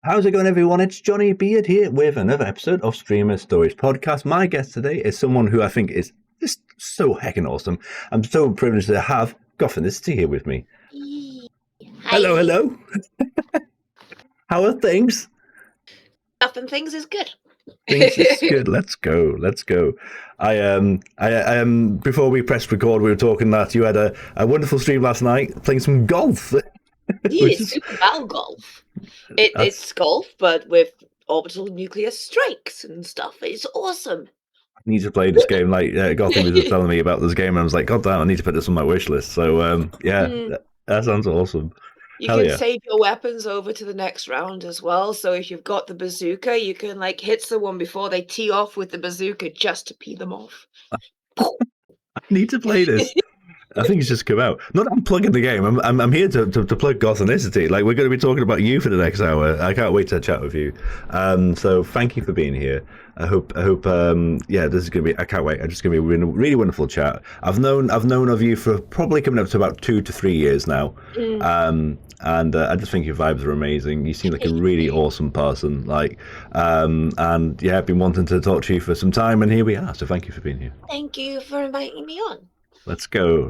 How's it going, everyone? It's Johnny Beard here with another episode of Streamer Stories Podcast. My guest today is someone who I think is just so heckin' awesome. I'm so privileged to have Gothinisity here with me. Hello, Hi. hello. How are things? Stuffing things is good. Things is good. Let's go. Let's go. Before we pressed record, we were talking that you had a wonderful stream last night playing some golf. Yeah, Super Battle Golf. It's golf, but with orbital nuclear strikes and stuff. It's awesome. I need to play this game. Like Gotham was telling me about this game, and I was like, God damn, I need to put this on my wish list. So that sounds awesome. You Hell can yeah. save your weapons over to the next round as well. So if you've got the bazooka, you can like hit someone before they tee off with the bazooka just to pee them off. I need to play this. I think it's just come out. Not that I'm plugging the game. I'm here to plug Gothinicity. Like, we're going to be talking about you for the next hour. I can't wait to chat with you. So thank you for being here. I hope. This is going to be. I can't wait. It's just going to be a really wonderful chat. I've known of you for probably coming up to about 2 to 3 years now. And I just think your vibes are amazing. You seem like a really awesome person. I've been wanting to talk to you for some time, and here we are. So thank you for being here. Thank you for inviting me on. Let's go.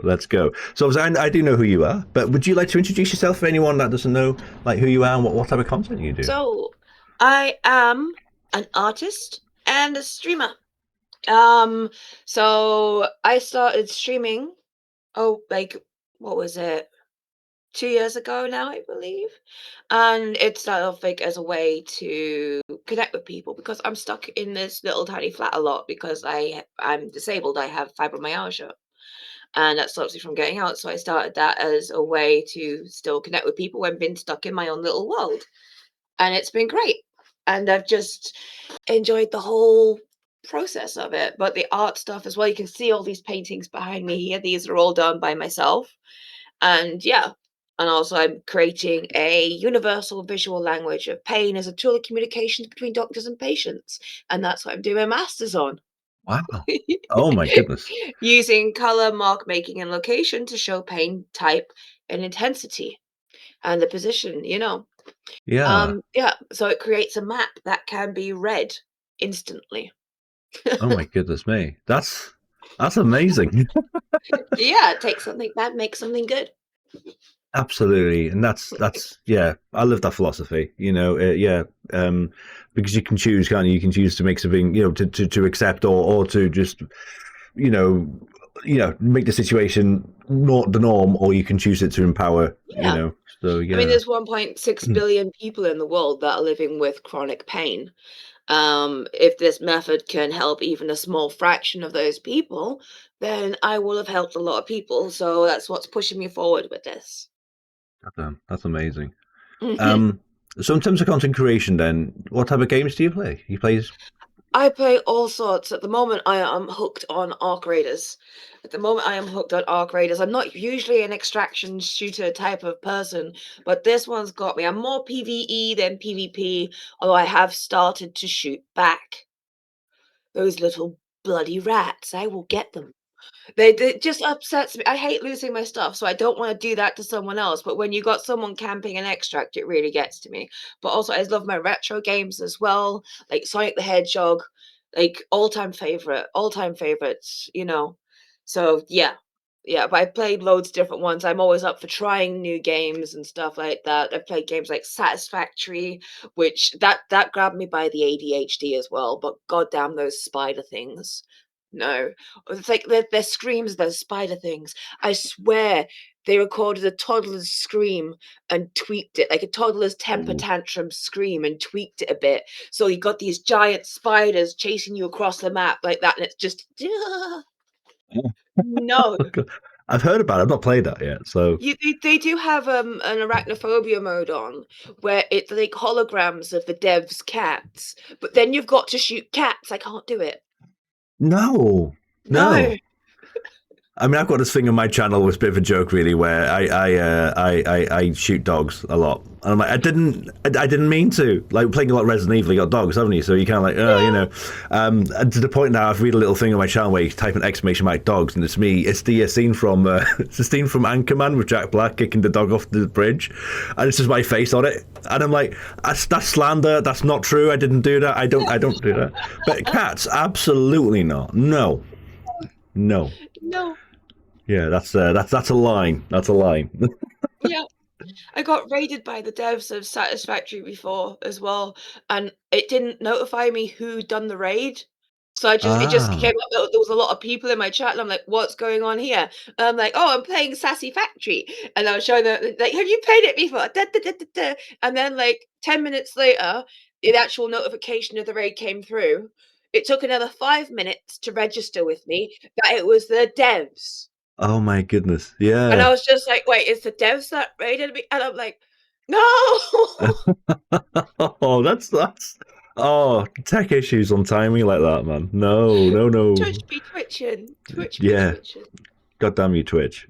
So I do know who you are, but would you like to introduce yourself for anyone that doesn't know like who you are and what type of content you do? So I am an artist and a streamer. So I started streaming, what was it? 2 years ago now, I believe. And it started off like as a way to connect with people because I'm stuck in this little tiny flat a lot because I'm disabled. I have fibromyalgia. And that stops me from getting out. So I started that as a way to still connect with people when being stuck in my own little world. And it's been great. And I've just enjoyed the whole process of it. But the art stuff as well, you can see all these paintings behind me here. These are all done by myself. And yeah. And also I'm creating a universal visual language of pain as a tool of communication between doctors and patients. And that's what I'm doing my master's on. Wow. Oh my goodness. Using color, mark making, and location to show pain type and intensity and the position, Yeah. So it creates a map that can be read instantly. Oh my goodness me. That's amazing. Take something bad, make something good. Absolutely, and that's I love that philosophy. Because you can choose, can't you? You can choose to make something, to accept or to just, make the situation not the norm, or you can choose it to empower. Yeah. So yeah. I mean, there's 1.6 billion people in the world that are living with chronic pain. If this method can help even a small fraction of those people, then I will have helped a lot of people. So that's what's pushing me forward with this. That's amazing. So in terms of content creation, then, what type of games do you play? I play all sorts. At the moment, I am hooked on Arc Raiders. I'm not usually an extraction shooter type of person, but this one's got me. I'm more PvE than PvP, although I have started to shoot back. Those little bloody rats, I will get them. They just upsets me. I hate losing my stuff, so I don't want to do that to someone else. But when you got someone camping an extract, it really gets to me. But also, I love my retro games as well, like Sonic the Hedgehog, like all-time favorites. So yeah. But I played loads of different ones. I'm always up for trying new games and stuff like that. I've played games like Satisfactory, which that grabbed me by the ADHD as well. But goddamn those spider things. No, it's like their screams, those spider things. I swear they recorded a toddler's scream and tweaked it, like a toddler's temper tantrum scream and tweaked it a bit. So you got these giant spiders chasing you across the map like that, and it's just no. I've heard about it. I've not played that yet. So They do have an arachnophobia mode on where it's like holograms of the dev's cats, but then you've got to shoot cats. I can't do it. No. I mean, I've got this thing on my channel was a bit of a joke, really, where I shoot dogs a lot, and I'm like, I didn't mean to. Like playing a lot of Resident Evil, you got dogs, haven't you? So you kind of like, and to the point now, I've read a little thing on my channel where you type an exclamation mark dogs, and it's me. It's the scene from it's the scene from Anchorman with Jack Black kicking the dog off the bridge, and it's just my face on it, And I'm like, that's slander. That's not true. I didn't do that. I don't do that. But cats, absolutely not. No, no. No. Yeah, that's a line. That's a line. Yeah. I got raided by the devs of Satisfactory before as well, and it didn't notify me who done the raid. So it just Ah. came up that there was a lot of people in my chat, and I'm like, "What's going on here?" And I'm like, "Oh, I'm playing Sassy Factory," and I was showing them like, "Have you played it before?" Da, da, da, da, da. And then like 10 minutes later, the actual notification of the raid came through. It took another 5 minutes to register with me that it was the devs. Oh my goodness. And I Yeah. was just like, "Wait, it's the devs that raided me?" And I'm like, "No!" Oh, that's. Oh, tech issues on timing like that, man. No, no, no. Twitch be twitching. Twitch be Yeah. twitching. God damn you, Twitch.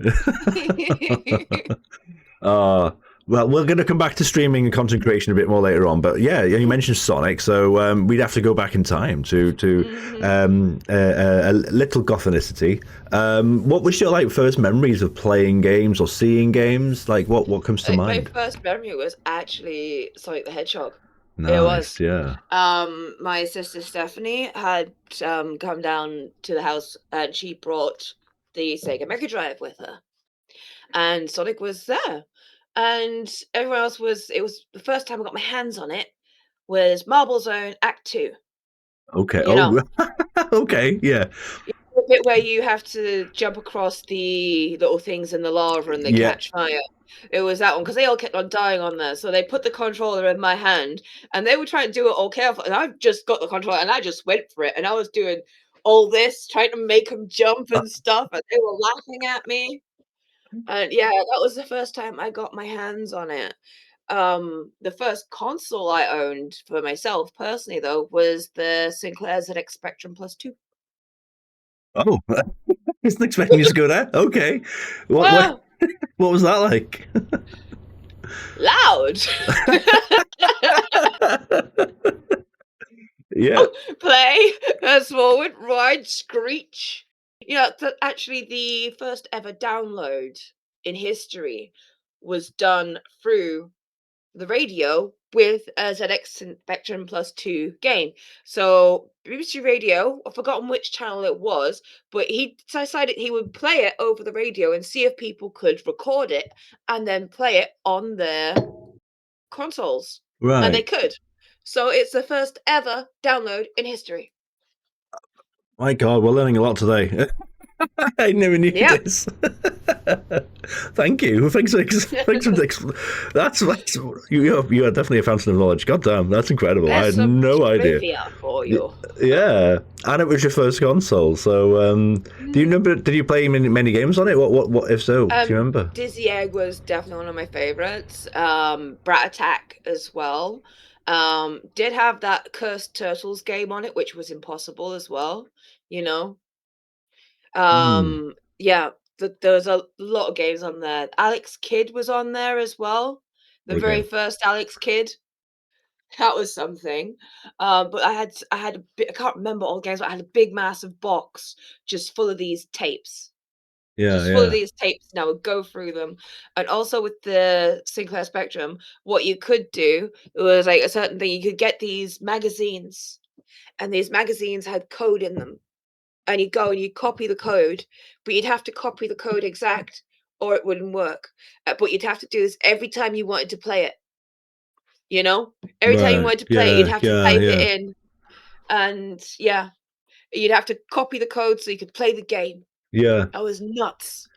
Uh, well, we're going to come back to streaming and content creation a bit more later on, but yeah, you mentioned Sonic, so we'd have to go back in time to Mhm. a little Gothinisity. What was your like first memories of playing games or seeing games? Like, what comes to My mind? first memory was actually Sonic the Hedgehog. It Nice, was. yeah. My sister Stephanie had, come down to the house, and she brought the Sega Mega Drive with her, and Sonic was there, and everyone else was it was the first time I got my hands on it was Marble Zone Act 2, Okay. you know? Oh, okay. Yeah. The bit where you have to jump across the little things in the lava and they Yeah. catch fire. It was that one because they all kept on dying on there. So they put the controller in my hand and they were trying to do it all careful. And I just got the controller and I just went for it. And I was doing all this, trying to make them jump and stuff. And they were laughing at me. And yeah, that was the first time I got my hands on it. The first console I owned for myself personally, though, was the Sinclair ZX Spectrum Plus 2. Oh, I wasn't expecting you to go there. Okay. What Ah, what was that like? loud. Yeah. Play, fast forward, ride, screech. Yeah, actually the first ever download in history was done through the radio with a ZX Spectrum Plus 2 game. So BBC Radio, I've forgotten which channel it was, but he decided he would play it over the radio and see if people could record it and then play it on their consoles, and they Right. could. So it's the first ever download in history. My God, we're learning a lot today. I never knew Yep. this. Thank you. That's you are definitely a fountain of knowledge. God damn, that's incredible. I There's had some no idea. trivia for you. Yeah, and it was your first console. So, do you Mhm. remember? Did you play many games on it? What? If so, do you remember? Dizzy Egg was definitely one of my favorites. Brat Attack as well. Did have that Cursed Turtles game on it, which was impossible as well, you know? Hmm. Yeah, there was a lot of games on there. Alex Kidd was on there as well. The very Okay. first Alex Kidd. That was something. But I had a bit I can't remember all the games, but I had a big massive box just full of these tapes. Yeah. Just full of Yeah. these tapes, and I would go through them. And also with the Sinclair Spectrum, what you could do was like a certain thing, you could get these magazines, and these magazines had code in them. And you'd go and you'd copy the code, but you'd have to copy the code exact or it wouldn't work. But you'd have to do this every time you wanted to play it, you know? Every time you Right. wanted to play it, you'd Yeah. have to Yeah. type it Yeah. in. And yeah, you'd have to copy the code so you could play the game. Yeah. I was nuts.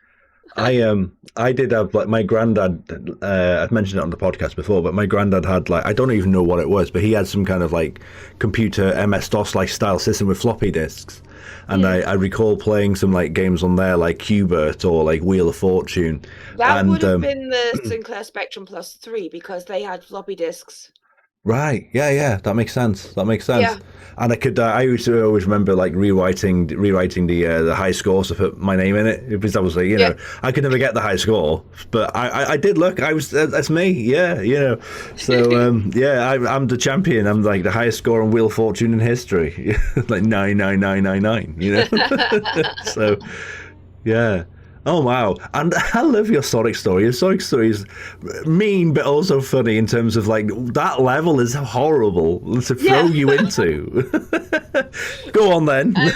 I did have like my granddad. I've mentioned it on the podcast before, but my granddad had like I don't even know what it was, but he had some kind of like computer MS DOS like style system with floppy disks, and Mm. I recall playing some like games on there like Qbert or like Wheel of Fortune, That would and have been the Sinclair Spectrum Plus 3 because they had floppy disks. right, yeah, yeah, that makes sense. That makes sense. Yeah. And I could, I used to always remember like rewriting the high score to put my name in it because obviously, Yeah. I could never get the high sore, but I did look. I was that's me, yeah, So yeah, I'm the champion. I'm like the highest score on Wheel of Fortune in history, like 99999. So yeah. Oh wow! And I love your Sonic story. Your Sonic story is mean, but also funny in terms of like that level is horrible to Yeah. throw you into. Go on then. I mean,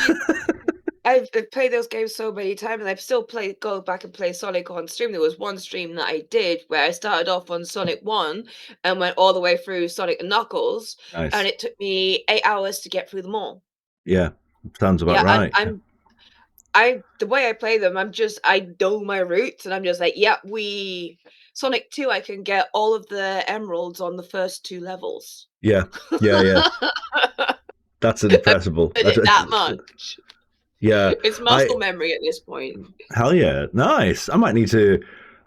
I've played those games so many times, and I've still go back and play Sonic on stream. There was one stream that I did where I started off on Sonic 1 and went all the way through Sonic and Knuckles, and Nice. it took me 8 hours to get through them all. Yeah, sounds about Yeah, and right. I the way I play them, I know my roots, and I'm just like, "Yep, we Sonic 2, I can get all of the emeralds on the first 2 levels." Yeah, yeah, yeah. That's I impressible. did it that much. Yeah, It's I muscle memory at this point. hell yeah, nice. I might need to.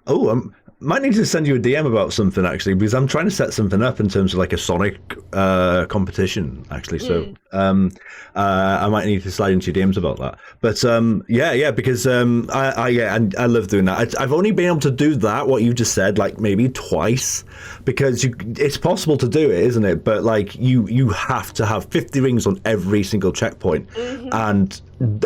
Oh, might need to send you a DM about something actually because I'm trying to set something up in terms of like a Sonic competition actually. So Mm, I might need to slide into your DMs about that. But yeah, yeah, because I yeah, and I love doing that. I've only been able to do that what you just said like maybe twice because it's possible to do it, isn't it? But like you have to have 50 rings on every single checkpoint, mhm,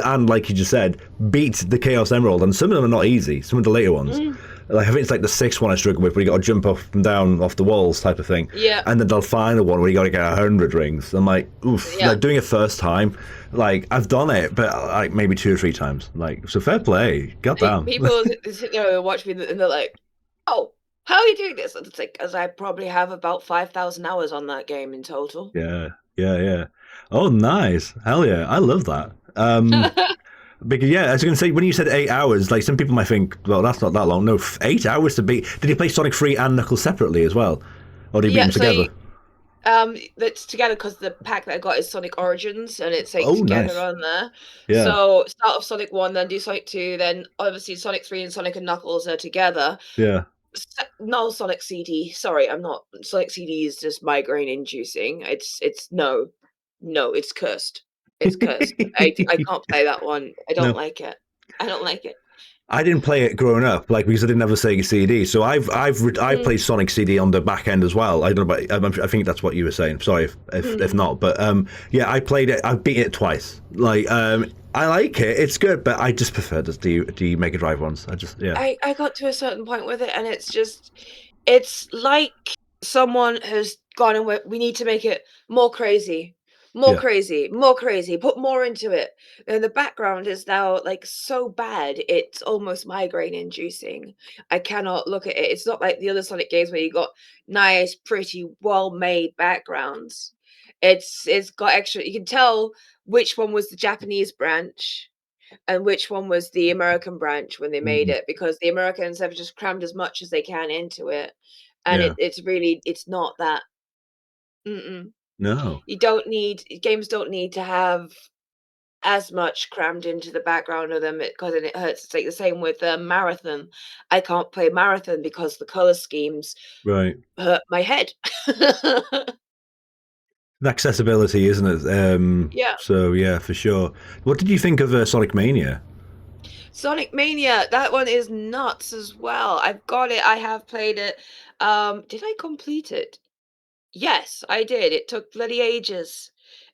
and like you just said, beat the Chaos Emerald, and some of them are not easy. Some of the later ones. mm, Like I think it's like the sixth one I struggle with, where you got to jump up and down off the walls type of thing, yeah, and then the final one where you got to get 100 rings. I'm like, oof, yeah. like doing it first time, like I've done it, but like maybe 2 or 3 times. Like so, fair play, goddamn. People sit there and watch me, and they're like, "Oh, how are you doing this?" And it's like, "'Cause I probably have about 5,000 hours on that game in total." Yeah, yeah, yeah. Oh, nice, hell yeah, I love that. Because yeah, I was going to say when you said 8 hours, like some people might think, well, that's not that long. No, 8 hours to beat. Did you play Sonic 3 and Knuckles separately as well, or did you beat them Yeah, so together? that's together because the pack that I got is Sonic Origins, and it's, like, Oh, together nice. on there. Yeah, So, start off Sonic 1, then do Sonic 2, then obviously Sonic 3 and Sonic and Knuckles are together. yeah. No Sonic CD. Sorry, I'm not. Sonic CD is just migraine inducing. It's no, no, it's cursed. It's cursed. I can't play that one. I don't No, like it. I don't like it. I didn't play it growing up, like because I didn't have a Sega CD. So I've Mm, played Sonic CD on the back end as well. I don't know, but I think that's what you were saying. Sorry if mm. not, but yeah, I played it. I beat it twice. Like I like it. It's good, but I just prefer the Mega Drive ones. I just yeah I got to a certain point with it, and it's like someone has gone and went, "We need to make it more crazy, more yeah. crazy, more crazy, put more into it." And the background is now, like, so bad, it's almost migraine inducing. I cannot look at it. It's not like the other Sonic games where you got nice, pretty, well-made backgrounds. It's got extra you can tell which one was the Japanese branch and which one was the American branch when they made Mm, it, because the Americans have just crammed as much as they can into it, and yeah. it's not that. Mm-mm. No. You don't need games don't need to have as much crammed into the background of them because then it hurts. It's like the same with Marathon. I can't play Marathon because the color schemes Right. hurt my head. Accessibility, isn't it? Yeah. So yeah, for sure. What did you think of Sonic Mania? Sonic Mania, that one is nuts as well. I've got it. I have played it. Did I complete it? Yes, I did. It took bloody ages.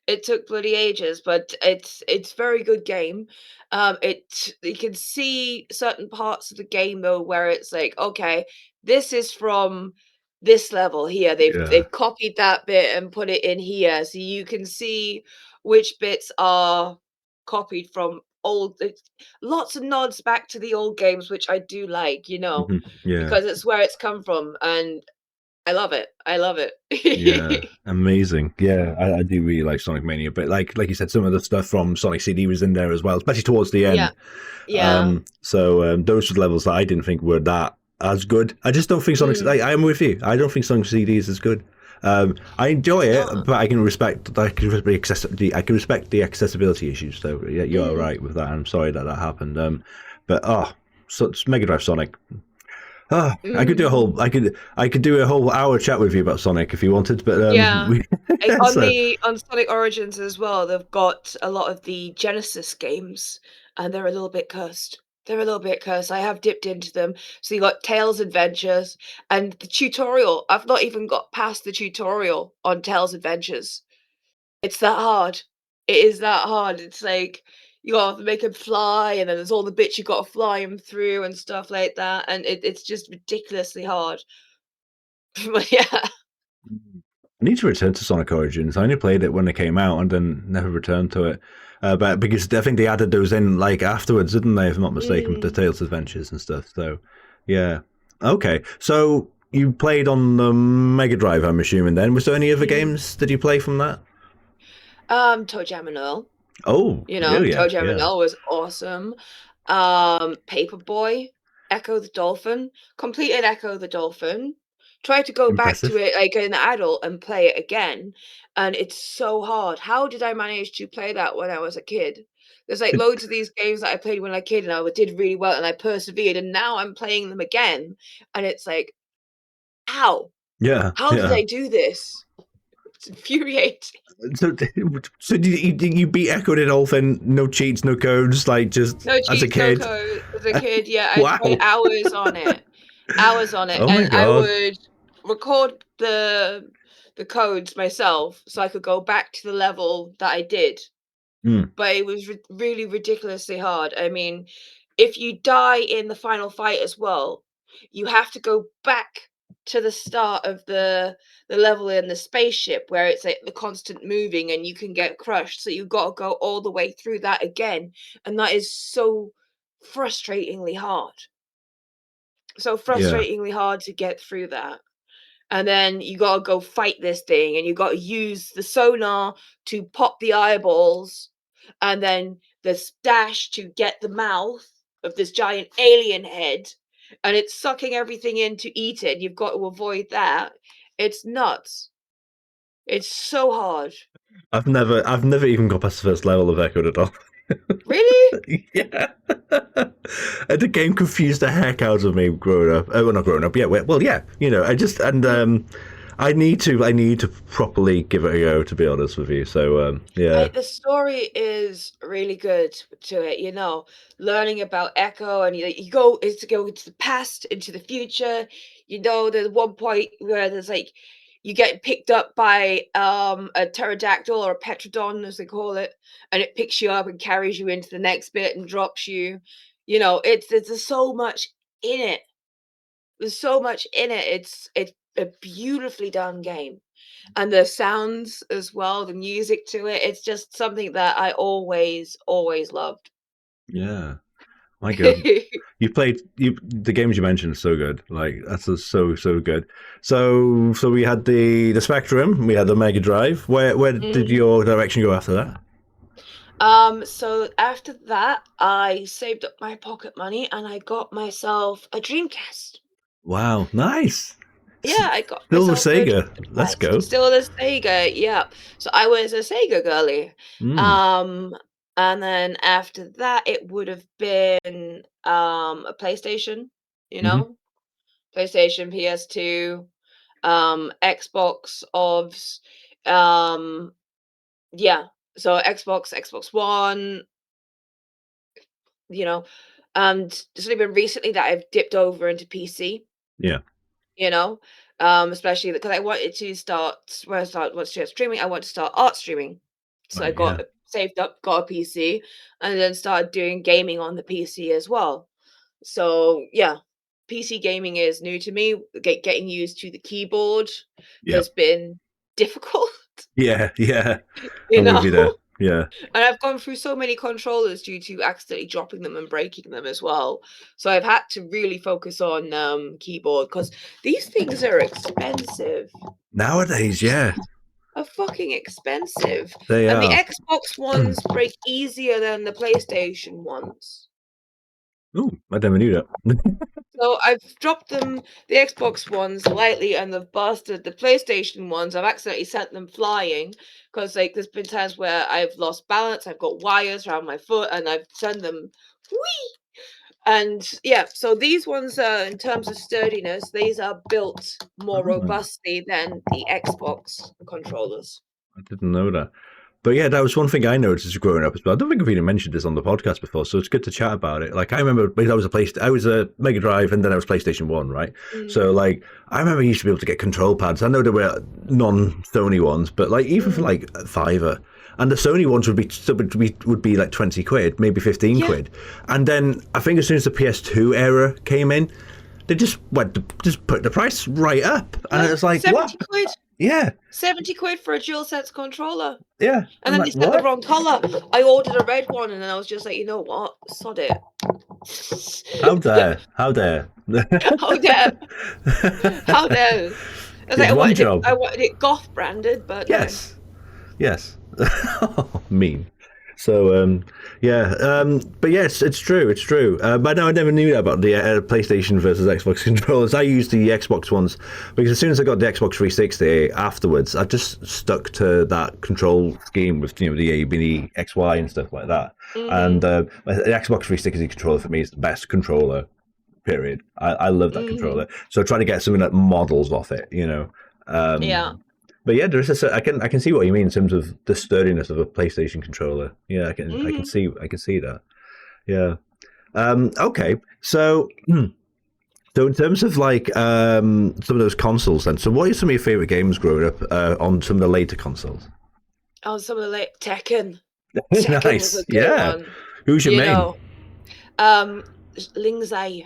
It took bloody ages, but it's very good game. It you can see certain parts of the game though where it's like, okay, this is from this level here. Yeah. They've copied that bit and put it in here, so you can see which bits are copied from lots of nods back to the old games, which I do like, Yeah. because it's where it's come from, and I love it. I love Yeah, it. amazing. Yeah, I do really like Sonic Mania, but like you said, some of the stuff from Sonic CD was in there as well, especially towards the Yeah, end. yeah. Those were the levels that I didn't think were that as good. I just don't think Sonic. Mm, I am with you. I don't think Sonic CD is as good. I enjoy it's it, not. but I can respect the accessibility issues. So yeah, you are Mm, right with that. I'm sorry that that happened. But such Mega Drive Sonic. mhm. I could do a whole hour chat with you about Sonic if you wanted, but Yeah. we so On Sonic Origins as well, they've got a lot of the Genesis games, and they're a little bit cursed. They're a little bit cursed. I have dipped into them. So you got Tails Adventures and the tutorial. I've not even got past the tutorial on Tails Adventures. It's that hard. It is that hard. It's like you gotta make him fly, and then there's all the bits you gotta fly him through and stuff like that, and it's just ridiculously hard. But yeah. I need to return to Sonic Origins. I only played it when it came out and then never returned to it. But because I think they added those in like afterwards, didn't they? If I'm not mistaken, the Mm, Tails Adventures and stuff. So, yeah. Okay. So you played on the Mega Drive, I'm assuming. Then was there any other mhm. games that you play from that? Toe Jam and Earl. Oh, You yeah, know, yeah, Toe Jam and yeah. Earl was awesome. Paperboy, Echo the Dolphin, completed Echo the Dolphin. Tried to go back to Impressive. it like an adult and play it again, and it's so hard. How did I manage to play that when I was a kid? There's like loads of these games that I played when I was a kid and I did really well and I persevered, and now I'm playing them again, and it's like, how? Yeah, How did yeah. I do this? It's infuriating. So, so did you beat Echo the Dolphin? No cheats, no codes, like just No as a cheats, no kid. code. As a kid, yeah, I spent Wow. hours on it, Oh my and I god. would record the codes myself so I could go back to the level that I did, Mm, but it was really ridiculously hard. I mean, if you die in the final fight as well, you have to go back to the start of the level in the spaceship where it's like the constant moving and you can get crushed. So you've got to go all the way through that again, and that is so frustratingly hard. So yeah. frustratingly hard to get through that. And then you gotta go fight this thing, and you gotta use the sonar to pop the eyeballs, and then the dash to get the mouth of this giant alien head, and it's sucking everything in to eat it. You've got to avoid that. It's nuts. It's so hard. I've never even got past the first level of Echo the Dolphin. Really? Yeah. And the game confused the heck out of me growing up. Well, not growing up. Yeah. Well, yeah. I just and I need to properly give it a go. To be honest with you. So yeah. The story is really good to it, you know, learning about Echo, and you go is to go into the past, into the future. You know, there's one point where there's like you get picked up by a pterodactyl or a petrodon as they call it, and it picks you up and carries you into the next bit and drops you. You know, there's so much in it. There's so much in it. It's a beautifully done game, and the sounds as well, the music to it, it's just something that I always loved. Yeah. My God. You played the games you mentioned are so good. Like that's just so good. So we had the Spectrum, we had the Mega Drive. Where did Mhm. your direction go after that? So after that, I saved up my pocket money and I got myself a Dreamcast. Wow, nice. Yeah, I got Still with myself a Sega. Let's Dreamcast. go. Still a Sega, yeah. So I was a Sega girly. Mm. Um, and then after that, it would have been a PlayStation, you Hmm. know, PlayStation, PS2, Xbox, OBS, um, yeah. So Xbox, Xbox One, you know, and it's only been recently that I've dipped over into PC. Yeah. You know, especially because I wanted to start when I start once start streaming, I want to start art streaming. So I Right. Yeah. got saved up, got a PC, and then started doing gaming on the PC as well. So yeah, PC gaming is new to me. Getting used to the keyboard Yeah. has been difficult, Yeah. Yeah. you I'm with know. you there. Yeah. And I've gone through so many controllers due to accidentally dropping them and breaking them as well. So I've had to really focus on keyboard because these things are expensive. Nowadays, yeah, Are fucking expensive. they And the are. Xbox ones break easier than the PlayStation ones. Oh, I never knew that. So I've dropped them, the Xbox ones lightly, and they've busted the PlayStation ones. I've accidentally sent them flying because like there's been times where I've lost balance, I've got wires around my foot, and I've sent them whee. And yeah, so these ones are in terms of sturdiness, these are built more Oh, robustly than the Xbox controllers. I didn't know that. But yeah, that was one thing I noticed growing up as well. I don't think I've even mentioned this on the podcast before, so it's good to chat about it. Like I remember because I was a Mega Drive and then I was PlayStation One, right? So Mm, like I remember I used to be able to get control pads. I know there were non Sony ones, but like even for mm, like a fiver, and the Sony ones would be like 20 quid, maybe 15 Yeah, quid, and then I think as soon as the PS2 era came in, they just put the price right up, and yeah, it's like, what? 70 quid. Yeah, 70 quid for a DualSense controller. yeah. And I'm then they like, sent the what? wrong color. I ordered a red one, and then I was just like, you know what? Sod it. How dare? How dare? How dare? How dare? I was like, It's one I job. wanted it goth branded, but no. Yes, yes. Mean. So yeah, but yes, it's true. It's true. But no, I never knew that about the PlayStation versus Xbox controllers. I used the Xbox ones because as soon as I got the Xbox 360 afterwards, I just stuck to that control scheme with the A, B, X, Y, and stuff like that. And Mhm. the Xbox 360 controller for me is the best controller. Period. I love that Mhm. controller. So try to get something that models off it. Yeah. But yeah, I can see what you mean in terms of the sturdiness of a PlayStation controller. Yeah, Mhm. I can see that. Yeah. Okay. So so in terms of like some of those consoles, then. So what are some of your favorite games growing up on some of the later consoles? Oh, some of the late Tekken. Tekken was a Nice. good Yeah. one. Who's your You main? know, um, Lingzai.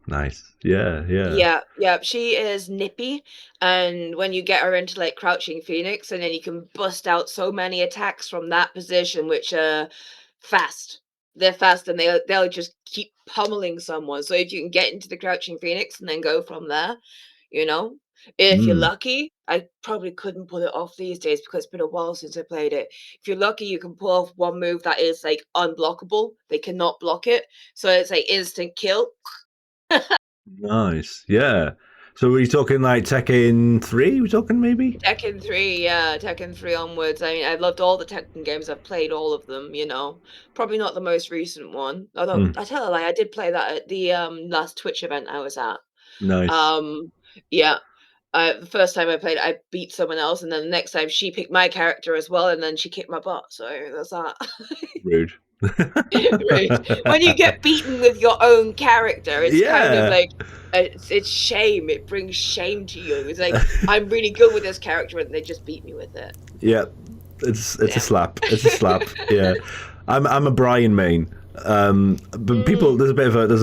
Nice. Yeah. Yeah. Yeah, yeah, she is nippy, and when you get her into like Crouching Phoenix, and then you can bust out so many attacks from that position, which are fast. They're fast, and they'll just keep pummeling someone. So if you can get into the Crouching Phoenix and then go from there, you know, if you're Mm, lucky, I probably couldn't pull it off these days because it's been a while since I played it. If you're lucky, you can pull off one move that is like unblockable. They cannot block it, so it's like instant kill. nice. Yeah. So were you talking like Tekken 3? We talking maybe? Tekken 3, yeah, Tekken 3 onwards. I mean, I loved all the Tekken games. I've played all of them, you know. Probably not the most recent one. Although Mm, I tell a lie, I did play that at the last Twitch event I was at. nice. Um yeah. The first time I played, I beat someone else, and then the next time she picked my character as well, and then she kicked my butt. So that's that. Rude. Right. When you get beaten with your own character, it's kind of Yeah. like it's shame. It brings shame to you. It's like I'm really good with this character, and they just beat me with it. Yeah. It's a Damn. slap. It's a slap. Yeah. I'm a Brian main. But people Mm. there's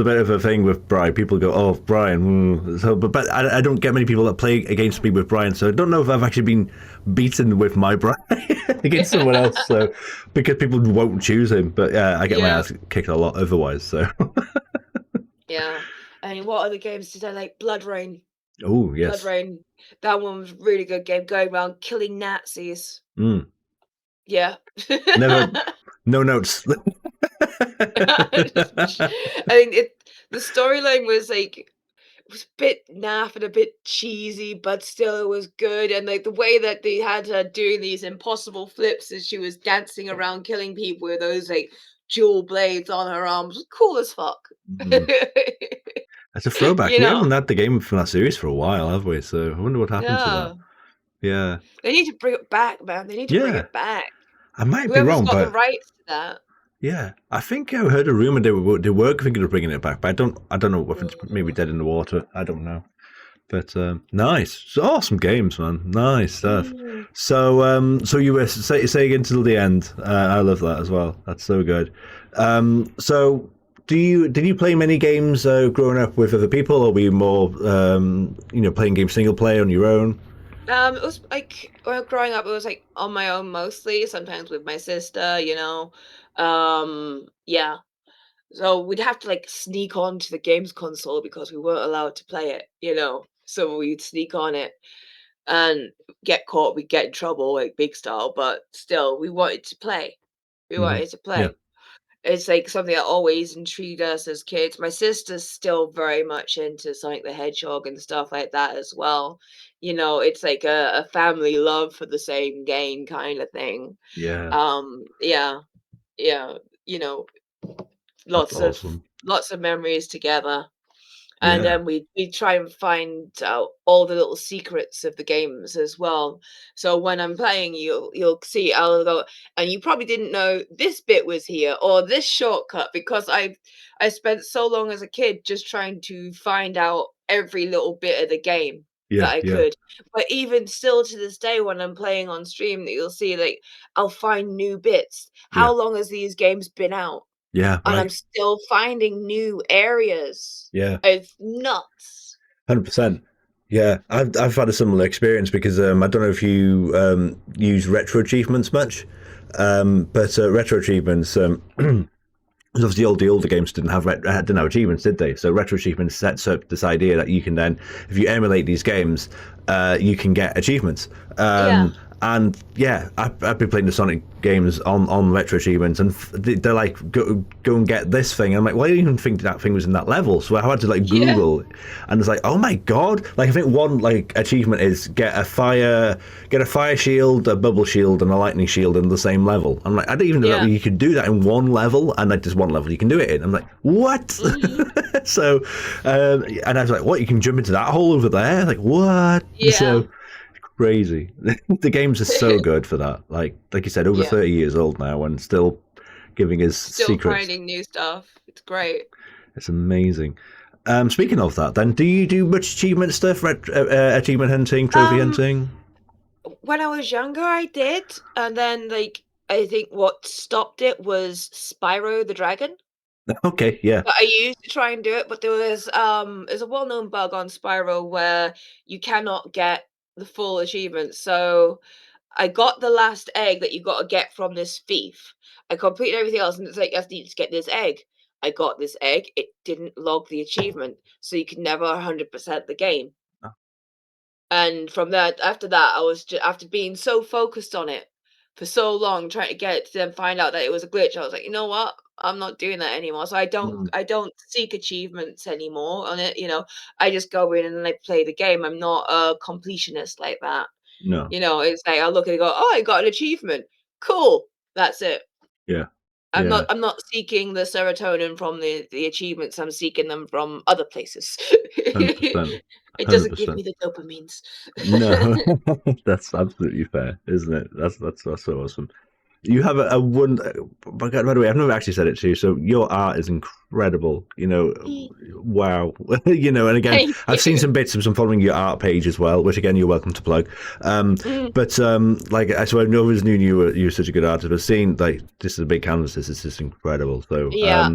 a bit of a thing with Brian. People go, oh Brian. So, but I don't get many people that play against me with Brian. So I don't know if I've actually been beaten with my Brian against someone else. So because people won't choose him. But yeah, I get my Yeah, ass kicked a lot otherwise. So yeah. I mean, what other games did I like? Blood Rain. oh Blood yes. Rain. That one was a really good game, going around killing Nazis. Mm. Yeah. Never. No notes. I mean, the storyline was like it was a bit naff and a bit cheesy, but still it was good. And like the way that they had her doing these impossible flips as she was dancing around killing people with those like jewel blades on her arms was cool as fuck. Mm. That's a throwback. You We know? haven't had the game from that series for a while, have we? So I wonder what happened to that. Yeah. Yeah. They need to bring it back, man. They need to bring Yeah. it back. I might be Whoever's wrong, got the but rights to that. yeah, I think I heard a rumor they were thinking of bringing it back, but I don't know if it's maybe Mm. dead in the water. I don't know. But nice, so awesome games, man. Nice stuff. Mm. So you were saying until the end. I love that as well. That's so good. So did you play many games growing up with other people, or were you more playing games single player on your own? It was like well, growing up, it was like on my own mostly. Sometimes with my sister, you know. Yeah. So we'd have to like sneak onto the games console because we weren't allowed to play it, you know. So we'd sneak on it and get caught. We'd get in trouble, like big style. But still, we wanted to play. We Hmm. wanted to Yeah. play. It's like something that always intrigued us as kids. My sister's still very much into Sonic the Hedgehog and stuff like that as well. You know, it's like a family love for the same game kind of thing. Yeah. Yeah, yeah, you know, That's lots of awesome. lots of memories together. And Yeah. then we try and find out all the little secrets of the games as well. So when I'm playing, you'll see I'll go, and you probably didn't know this bit was here or this shortcut because I spent so long as a kid just trying to find out every little bit of the game. that Yeah, I yeah, could. But even still to this day when I'm playing on stream that you'll see, like, I'll find new bits. yeah, How long has these games been out? yeah. And I'm Right. still finding new areas. Yeah. It's nuts. 100%. Yeah, I've had a similar experience because I don't know if you use retro achievements much, but retro achievements. 'Cause obviously all the older games didn't have achievements, did they? So retro achievements sets up this idea that you can then, if you emulate these games, you can get achievements. Yeah. And yeah, I've been playing the Sonic games on retro achievements, and they're like, go and get this thing. And I'm like, well, I didn't even think that thing was in that level. So I had to like Yeah. Google, and it's like, oh my god! Like I think one like achievement is get a fire shield, a bubble shield, and a lightning shield in the same level. I'm like, I didn't even know that Yeah. you could do that in one level, and like just one level you can do it in. I'm like, what? Mhm. So, and I was like, what? You can jump into that hole over there? Like what? Yeah. So crazy. The games are so good for that. Like you said, over Yeah. 30 years old now, and still giving us Still secrets. finding new stuff. It's great. It's amazing. Speaking of that, then, do you do much achievement stuff? Achievement hunting, trophy Um, hunting? when I was younger, I did, and then, like, I think what stopped it was Spyro the Dragon. Okay, yeah, But I used to try and do it, but there's a well-known bug on Spyro where you cannot get the full achievement. So I got the last egg that you gotta get from this thief. I completed everything else, and it's like, "I just need to get this egg." I got this egg, it didn't log the achievement, so you can never 100% the game. And from that after that, I was after being so focused on it for so long, trying to get it to then find out that it was a glitch, I was like, "You know what? I'm not doing that anymore." So Mm, I don't seek achievements anymore on it, I just go in and I play the game. I'm not a completionist like that. no, It's like I look at it and go, "Oh, I got an achievement. Cool." That's it. yeah, yeah, I'm not seeking the serotonin from the achievements, I'm seeking them from other places. 100%, It hundred doesn't give me percent. the dopamines. No, that's absolutely fair, isn't it? That's so awesome. You have a one. By the way, I've never actually said it to you. So your art is incredible. Wow. And again, Thank I've seen you. some bits of some following your art page as well, which again you're welcome to plug. Um, Mm, but like, so I always knew you were such a good artist, but seeing like this is a big canvas, this is just incredible. So, yeah.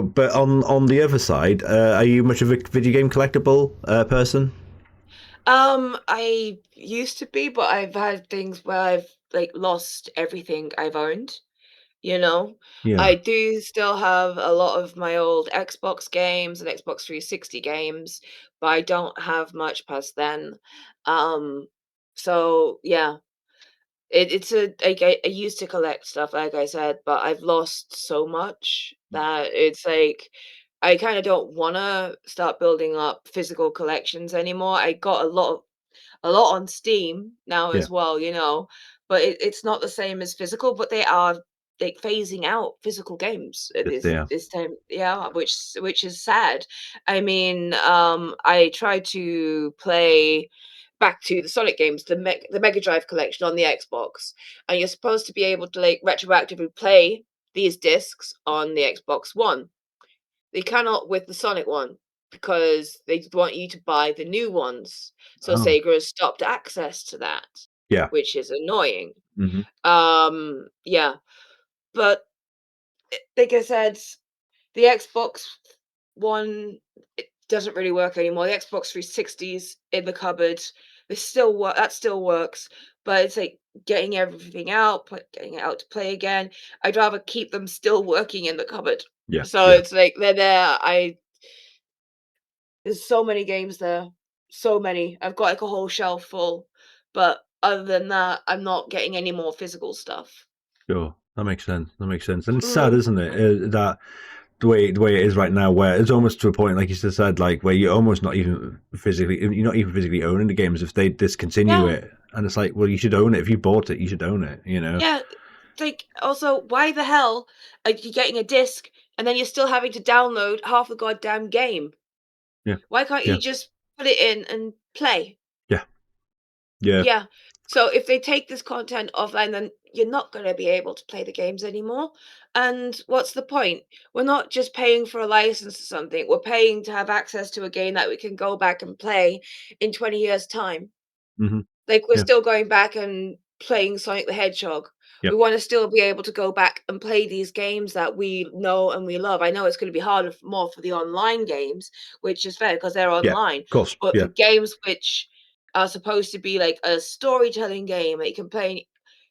but on the other side, are you much of a video game collectible person? I used to be, but I've had things where I've, like, lost everything I've owned, you know? I Yeah, do still have a lot of my old Xbox games and Xbox 360 games, but I don't have much past then. Um, so, yeah. It's a like, I used to collect stuff, like I said, but I've lost so much that it's like I kinda don't wanna start building up physical collections anymore. I got a lot on Steam now yeah, as well, but it's not the same as physical, but they are like phasing out physical games at yes, yeah. this time, yeah, which is sad. I mean, I tried to play back to the Sonic games, the Mega Drive collection on the Xbox, and you're supposed to be able to like retroactively play these discs on the Xbox One. They cannot with the Sonic one because they want you to buy the new ones. So Oh, Sega has stopped access to that, yeah. which is annoying. Hmm. Yeah, but like I said, the Xbox One it doesn't really work anymore. The Xbox 360's in the cupboard. They still work. That still works, but it's like getting everything out, getting it out to play again. I'd rather keep them still working in the cupboard. Yeah, So yeah. it's like they're there. There's so many games there, so many. I've got, like, a whole shelf full, but other than that, I'm not getting any more physical stuff. Sure, that makes sense. That makes sense, and it's sad, Mm, isn't it? That the way it is right now, where it's almost to a point, like you just said, like where you're not even physically owning the games if they discontinue yeah, it, and it's like, well, you should own it. If you bought it, you should own it. yeah, it's like, also, why the hell are you getting a disc and then you're still having to download half the goddamn game? Yeah, Why can't yeah, you just put it in and play? yeah. Yeah. Yeah. So if they take this content offline, then you're not going to be able to play the games anymore. And what's the point? We're not just paying for a license or something. We're paying to have access to a game that we can go back and play in 20 years' time. Hmm. Like, we're Yeah. still going back and playing Sonic the Hedgehog. We Yep. wanna still be able to go back and play these games that we know and we love. I know it's gonna be harder more for the online games, which is fair because 'cause they're Yeah. online, Of course. but Yeah. the games which are supposed to be like a storytelling game that you can play,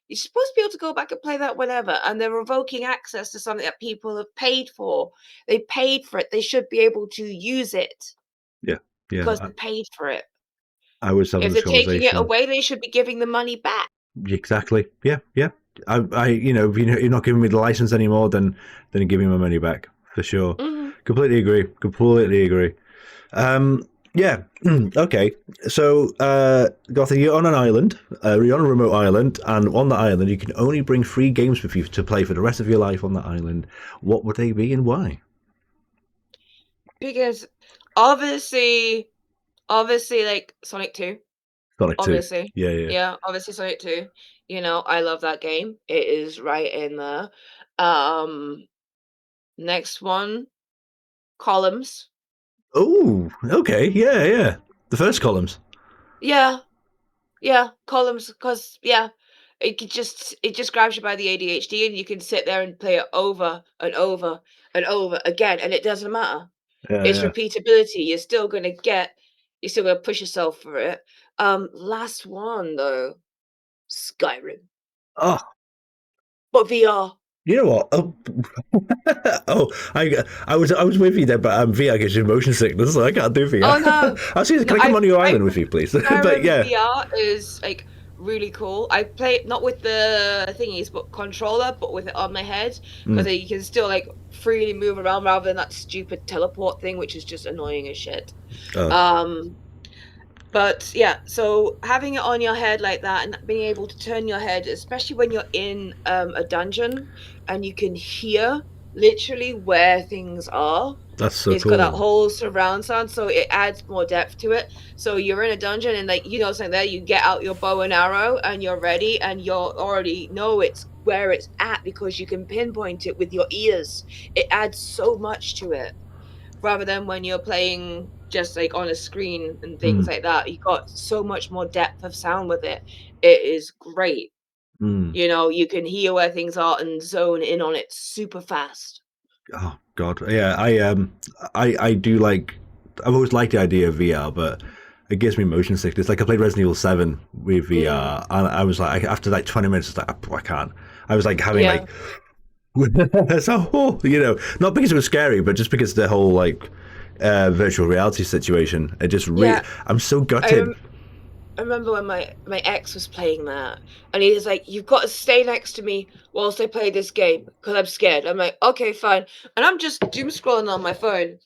you're supposed to be able to go back and play that whenever, and they're revoking access to something that people have paid for. They paid for it, they should be able to use it Yeah. Yeah. because they paid for it. I was having If this they're taking it conversation. away, they should be giving the money back. Exactly. Yeah. Yeah. If you're not giving me the license anymore, then give me my money back for sure. Mhm. Completely agree. Completely agree. Um, yeah. Okay. So, Gothic, you're on an island. You're on a remote island, and on that island, you can only bring 3 games with you to play for the rest of your life on that island. What would they be and why? Because obviously obviously, like, Sonic 2, Sonic 2. obviously. Yeah. Yeah. Yeah, obviously Sonic 2. I love that game. It is right in there. Um, Next one, Columns. Oh. Okay. Yeah. Yeah. The first columns. Yeah, yeah, Columns. Cause yeah, it just grabs you by the ADHD, and you can sit there and play it over and over and over again, and it doesn't matter. Yeah. It's Yeah. repeatability. You're still gonna push yourself for it. Last one though, Skyrim, Oh. but VR. You know what? Oh, oh, I was with you there, but VR gives you motion sickness, so I can't do VR. Oh, no. I see. No, Can I come on your island with you, please? But Skyrim yeah. VR is, like, really cool. I play it not with the thingies, but controller, but with it on my head, Mm. because you can still, like, freely move around rather than that stupid teleport thing, which is just annoying as shit. Oh. Um But yeah, so having it on your head like that and being able to turn your head, especially when you're in a dungeon and you can hear literally where things are. That's so It's got that cool. whole surround sound, so it adds more depth to it. So you're in a dungeon and like something there, you get out your bow and arrow and you're ready and you already know it's where it's at because you can pinpoint it with your ears. It adds so much to it rather than when you're playing just like on a screen and things Mm. like that. You got so much more depth of sound with it. It is great. Mm. You can hear where things are and zone in on it super fast. Oh God, yeah. I do like. I've always liked the idea of VR, but it gives me motion sickness. Like I played Resident Evil 7 with Mm, VR, and I was like, after like 20 minutes, it's like I can't. I was like having yeah, like so not because it was scary, but just because the whole like virtual reality situation. It just yeah. I'm so I gutted. rem- I remember when my ex was playing that, and he was like, "You've got to stay next to me whilst I play this game because I'm scared." I'm like, "Okay, fine," and I'm just doom scrolling on my phone.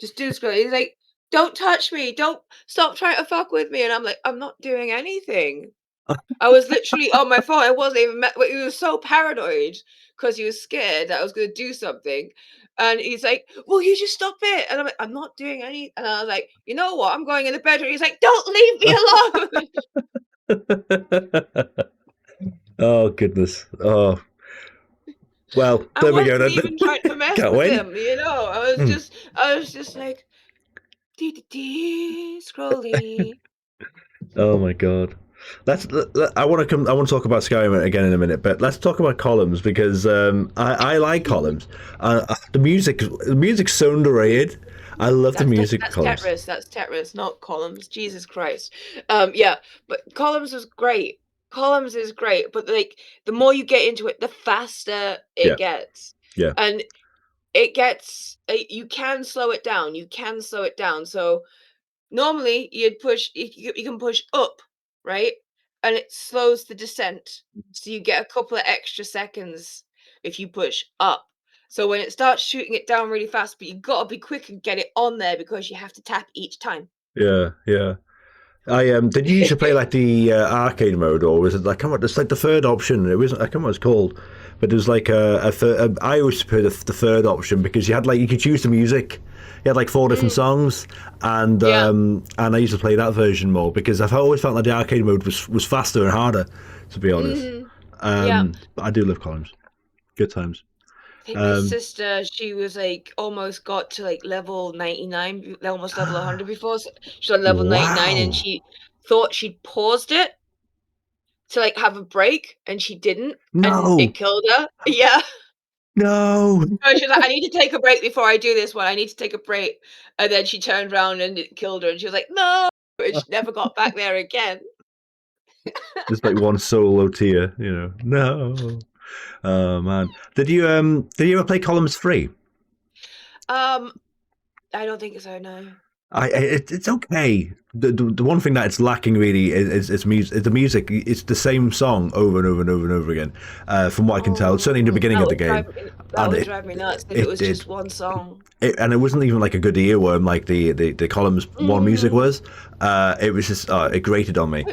Just do scroll. He's like, "Don't touch me. Don't stop trying to fuck with me." And I'm like, "I'm not doing anything." I was literally on my phone. I wasn't even but he was so paranoid because he was scared that I was gonna do something. And he's like, "Will you just stop it?" And I'm like, "I'm not doing any." And I was like, "You know what? I'm going in the bedroom." He's like, "Don't leave me alone." Oh goodness. Oh well, I there we go wasn't then. even trying to mess Can't with win. him. Hmm. I was just like, dee dee dee, scrolly. Oh my god. I want to come. I want to talk about Skyrim again in a minute, but let's talk about columns because I like columns. The music's so underrated. I love the music of That's columns. Tetris, not columns, Jesus Christ. Yeah, but columns is great. Columns is great, but, like, the more you get into it, the faster Yeah, it gets, yeah, and you can slow it down, so normally, you can push up, right? And it slows the descent. So you get a couple of extra seconds if you push up. So when it starts shooting it down really fast, but you gotta be quick and get it on there because you have to tap each time. yeah, yeah. I did you usually play like the arcade mode, or was it like come on? It's like the third option. It wasn't. I can't remember what it's called, but there was like I always prefer the third option because you had like you could choose the music. You had like four different Mm, songs, yeah. and I used to play that version more because I've always felt like the arcade mode was faster and harder, to be honest. Mhm. Yeah. But I do love columns. Good times. I think my Um, sister, she was, like, almost got to, like, level 99, almost level 100 before, so she's on level 99, and wow! she thought she'd paused it to, like, have a break, and she didn't, and No, it killed her. Yeah. no. So she's like, "I need to take a break before I do this one, I need to take a break," and then she turned around and it killed her, and she was like, "No!" And she never got back there again. Just like one solo tier, you know. No. Oh man. Did you ever play columns free? Um, I don't think so, no. It's okay. The one thing that it's lacking really is music. The music. It's the same song over and over and over and over again. From what I can tell, certainly in the Oh, beginning of the game, that and would drive me nuts if it it was did. just one song. And it wasn't even like a good earworm like the columns one music Mm. was. It was just it grated on me.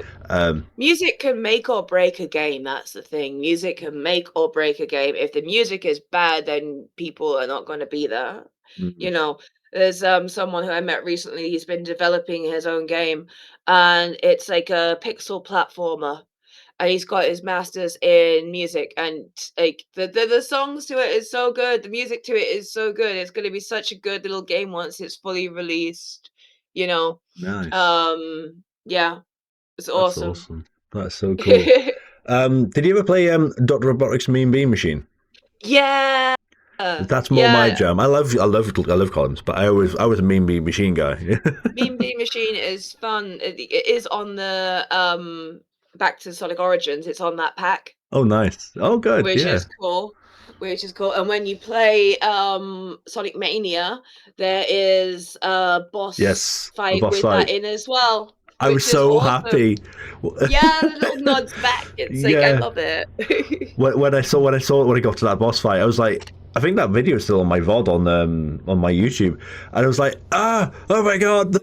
Music can make or break a game, that's the thing. Music can make or break a game. If the music is bad, then people are not gonna be there. mm, You know, there's, someone who I met recently, he's been developing his own game, and it's like a pixel platformer, and he's got his masters in music, and, like, the songs to it is so good, the music to it is so good, it's gonna be such a good little game once it's fully released, you know? nice. Yeah, it's That's awesome. awesome. That's so cool. Did you ever play Dr. Robotics Mean Bean Machine? Yeah. That's more my Yeah, jam. I love columns, but I was a Mean Bean Machine guy. Mean Bean Machine is fun. It is on the, Back to Sonic Origins, it's on that pack, Oh, nice. Oh, good. which Yeah. is cool, and when you play, Sonic Mania, there is a boss Yes. A fight boss with that fight. in as well, I was which is so awesome. happy. Yeah, the little nods back, it's like, I Yeah. love it. When I saw it when I got to that boss fight, I was like, I think that video is still on my VOD on my YouTube, and I was like, oh my god!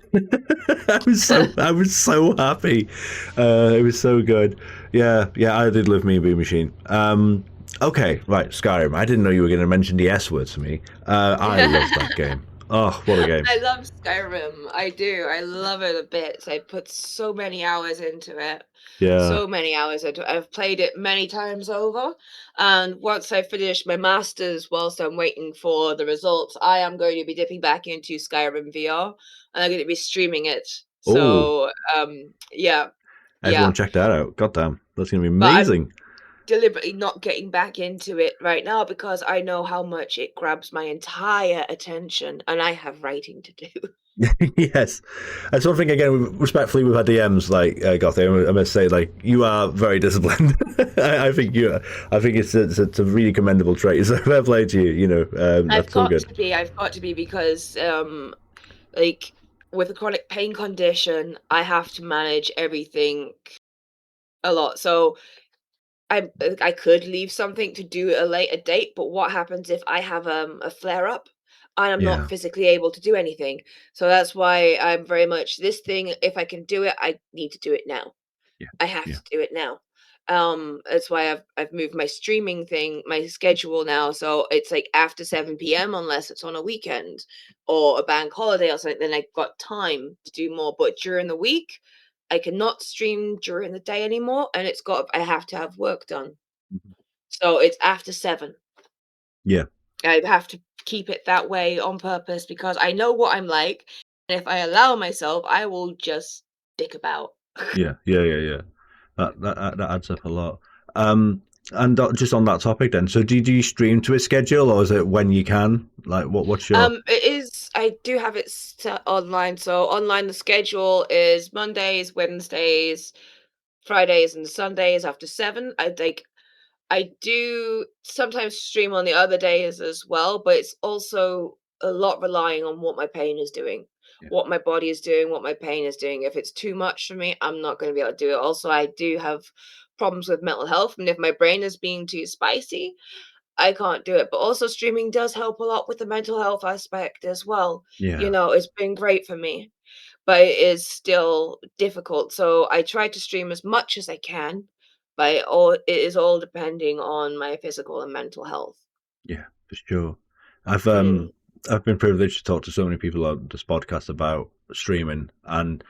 I was so happy. It was so good. Yeah, I did love Me Boo Machine. Okay, right, Skyrim. I didn't know you were going to mention the S word to me. I love that game. Oh, what a game! I love Skyrim. I do. I love it a bit. I put so many hours into it. Yeah. So many hours into it. I've played it many times over. And once I finish my masters, whilst I'm waiting for the results, I am going to be dipping back into Skyrim VR and I'm going to be streaming it. Oh, So, yeah, everyone yeah. check that out. God damn, that's going to be But I'm amazing. deliberately not getting back into it right now because I know how much it grabs my entire attention and I have writing to do. Yes, that's one thing. Again, respectfully, with our DMs, like Gothic, I must say, like you are very disciplined. I think you. I think it's a really commendable trait. So fair play to you. You know, I've that's so got good. to be, I've got to be because, like, with a chronic pain condition, I have to manage everything a lot. So I could leave something to do at a later date, but what happens if I have a flare up and I'm not Yeah, physically able to do anything? So that's why I'm very much this thing. If I can do it, I need to do it now. yeah, I have yeah. to do it now. That's why I've moved my streaming thing, my schedule now. So it's like after 7 p.m. unless it's on a weekend or a bank holiday or something, then I've got time to do more. But during the week, I cannot stream during the day anymore, and I have to have work done. Mhm. So it's after 7. Yeah, I have to keep it that way on purpose because I know what I'm like. And if I allow myself, I will just dick about. yeah. That adds up a lot. Um, and just on that topic, then, so do you stream to a schedule, or is it when you can? Like, what's your? It is. I do have it set online. So online, the schedule is Mondays, Wednesdays, Fridays, and Sundays after 7. I do sometimes stream on the other days as well, but it's also a lot relying on what my pain is doing, Yeah, what my body is doing, what my pain is doing. If it's too much for me, I'm not going to be able to do it. Also, I do have problems with mental health, and if my brain is being too spicy, I can't do it. But also, streaming does help a lot with the mental health aspect as well. yeah, It's been great for me. but it is still difficult. So I try to stream as much as I can, but it is all depending on my physical and mental health. Yeah, for sure. I've Mm. um I've been privileged to talk to so many people on this podcast about streaming, and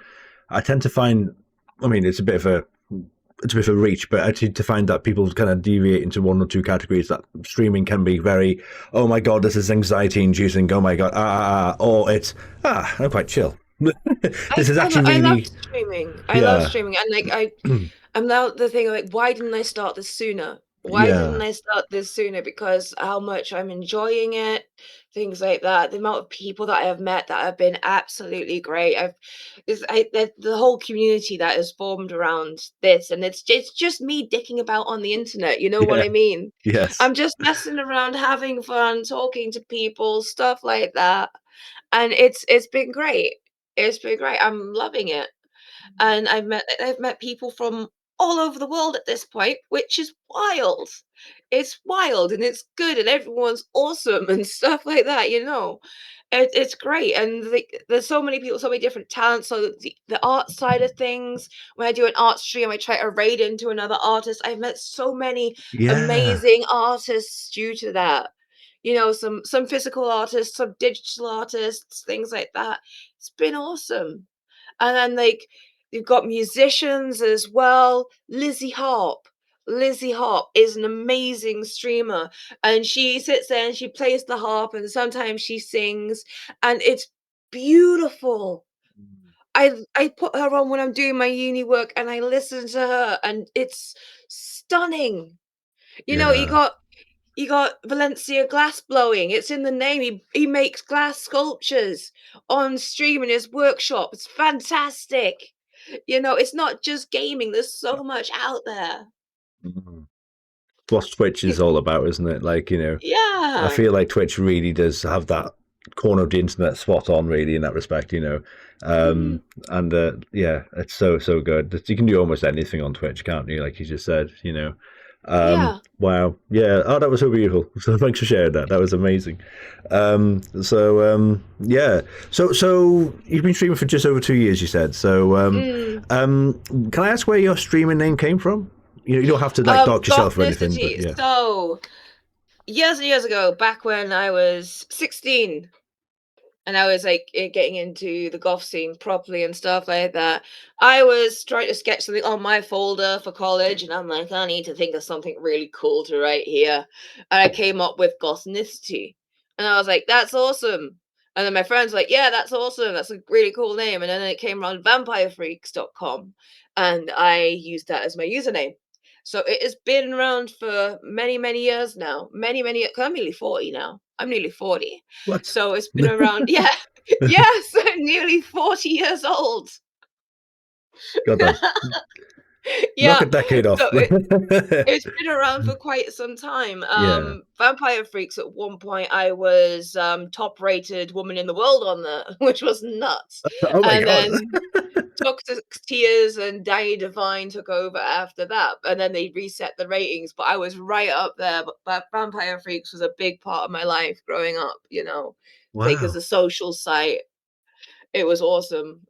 I tend to find, I mean, it's a bit of a reach, but I tend to find that people kind of deviate into one or two categories. That streaming can be very, oh my god, this is anxiety inducing. Oh my god, or it's I'm quite chill. This is actually I love really, streaming. I love yeah, streaming, and, like, I'm now the thing, like, why didn't I start this sooner? Why didn't yeah, I start this sooner? Because how much I'm enjoying it, things like that. The amount of people that I have met that have been absolutely great. The whole community that is formed around this, and it's just me dicking about on the internet, you know what yeah, I mean? yes, I'm just messing around, having fun, talking to people, stuff like that, and it's been great. It's been great. I'm loving it. And I've met people from all over the world at this point, which is wild. It's wild and it's good and everyone's awesome and stuff like that, you know. It's great, and there's so many people, so many different talents. So the art side of things, when I do an art stream, I try to raid into another artist. I've met so many yeah, amazing artists due to that. You know, some physical artists, some digital artists, things like that. It's been awesome. And then, like, you've got musicians as well. Lizzie Harp. Lizzie Harp is an amazing streamer, and she sits there and she plays the harp, and sometimes she sings, and it's beautiful. I put her on when I'm doing my uni work, and I listen to her, and it's stunning. You know, yeah, you got Valencia glass blowing. It's in the name. He makes glass sculptures on stream in his workshop. It's fantastic. You know, it's not just gaming. There's so much out there. mm. What Twitch is Y- all about, isn't it? Like, I Yeah. feel like Twitch really does have that corner of the internet spot on, really, in that respect. Mhm. And yeah, it's so good. You can do almost anything on Twitch, can't you? Like you just said. Yeah. Wow, yeah. Oh, that was so beautiful. So thanks for sharing that. That was amazing. Yeah. So you've been streaming for just over 2 years, you said. So Mm. can I ask where your streaming name came from? You don't have to like dox yourself or anything, but Gothinisity. yeah. So years and years ago, back when I was 16, and I was like getting into the goth scene properly and stuff like that. I was trying to sketch something on my folder for college, and I'm like, I need to think of something really cool to write here. And I came up with Gothinicity. And I was like, that's awesome. And then my friends were like, yeah, that's awesome. That's a really cool name. And then it came around vampirefreaks.com. And I used that as my username. So it has been around for many, many years now. Many, many, 'cause I'm nearly 40 now. I'm nearly 40. What? So it's been around, yeah, yes, nearly 40 years old. God, that's knock a Yeah, decade off. so it's been around for quite some time. Yeah. Vampire Freaks, at one point, I was, top-rated woman in the world on there, which was nuts. Oh my And god. then Toxic Tears and Danny Devine took over after that, and then they reset the ratings, but I was right up there. But Vampire Freaks was a big part of my life growing up, you know, like, as a Wow. social site. It was awesome.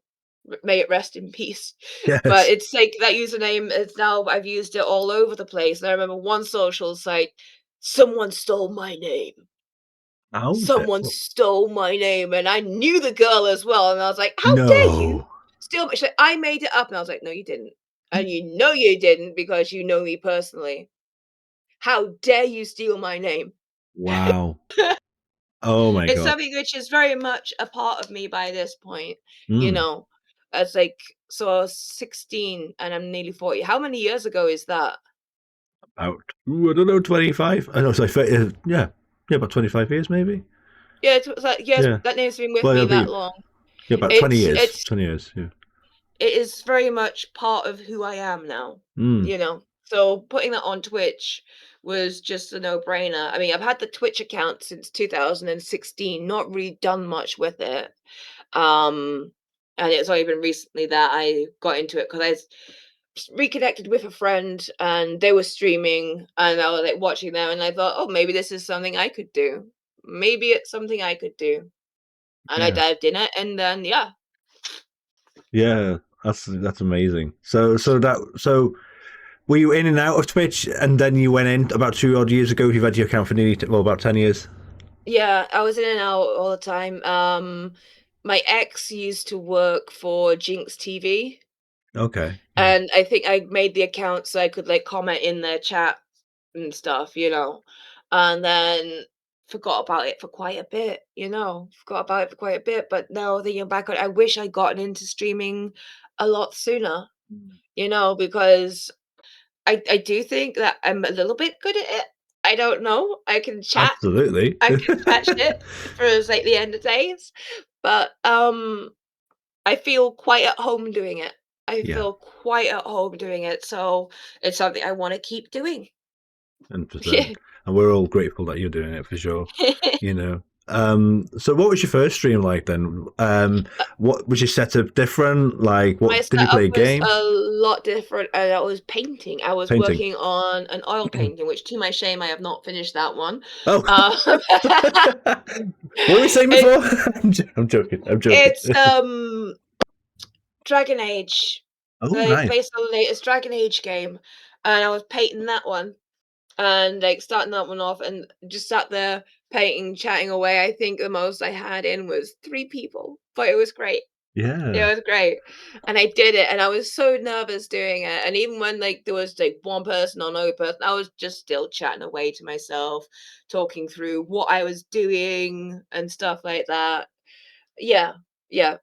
May it rest in peace. But Yes. it's like that username is now, I've used it all over the place. And I remember one social site, someone stole my name. How is it? Someone stole my name, and I knew the girl as well. And I was like, "How dare you No. steal my?" She's like, "I made it up," and I was like, "No, you didn't, and you know you didn't because you know me personally. How dare you steal my name?" Wow. Oh my It's god. something which is very much a part of me by this point, you Mm. know? It's like, so I was 16 and I'm nearly 40. How many years ago is that? About, I don't know, 25. I know, sorry, yeah. Yeah, about 25 years maybe. Yeah, it's like, yes, Yeah. that name's been with Well, me it'll that be, long. yeah, about 20 It's years. it's 20 years, yeah. it is very much part of who I am now, Mm. you know? So putting that on Twitch was just a no-brainer. I mean, I've had the Twitch account since 2016, not really done much with it. Um, and it's only been recently that I got into it because reconnected with a friend and they were streaming and I was like watching them and I thought, oh, maybe this is something I could do. Maybe it's something I could do. And I Yeah. dived in it and then yeah. Yeah, that's amazing. So were you in and out of Twitch, and then you went in about 2 odd years ago? You've had your account for nearly well about 10 years. Yeah, I was in and out all the time. My ex used to work for Jinx TV, Okay, yeah, and I think I made the account so I could like comment in their chat and stuff, and then forgot about it for quite a bit, forgot about it for quite a bit. But now thinking back on it, I wish I'd gotten into streaming a lot sooner, because I do think that I'm a little bit good at it. I don't know. absolutely. I can chat shit for like the end of days, but I feel quite at home doing it. I Yeah, feel quite at home doing it, so it's something I want to keep doing. 100%. And we're all grateful that you're doing it for sure. You know. So what was your first stream like then? What was your setup different? Like, My what did you play setup a was game? a lot different, and I was painting. I was Painting. working on an oil painting, which to my shame, I have not finished that one. Oh, Um, what were we saying it, before? I'm joking. I'm joking. it's Dragon Age, Oh, like nice. based on the latest Dragon Age game, and I was painting that one. And, like, starting that one off and just sat there painting, chatting away. I think the most I had in was 3 people, but it was great. It Yeah. was great, and I did it, and I was so nervous doing it, and even when, like, there was, like, 1 person or no person, I was just still chatting away to myself, talking through what I was doing and stuff like that. Yeah, yeah,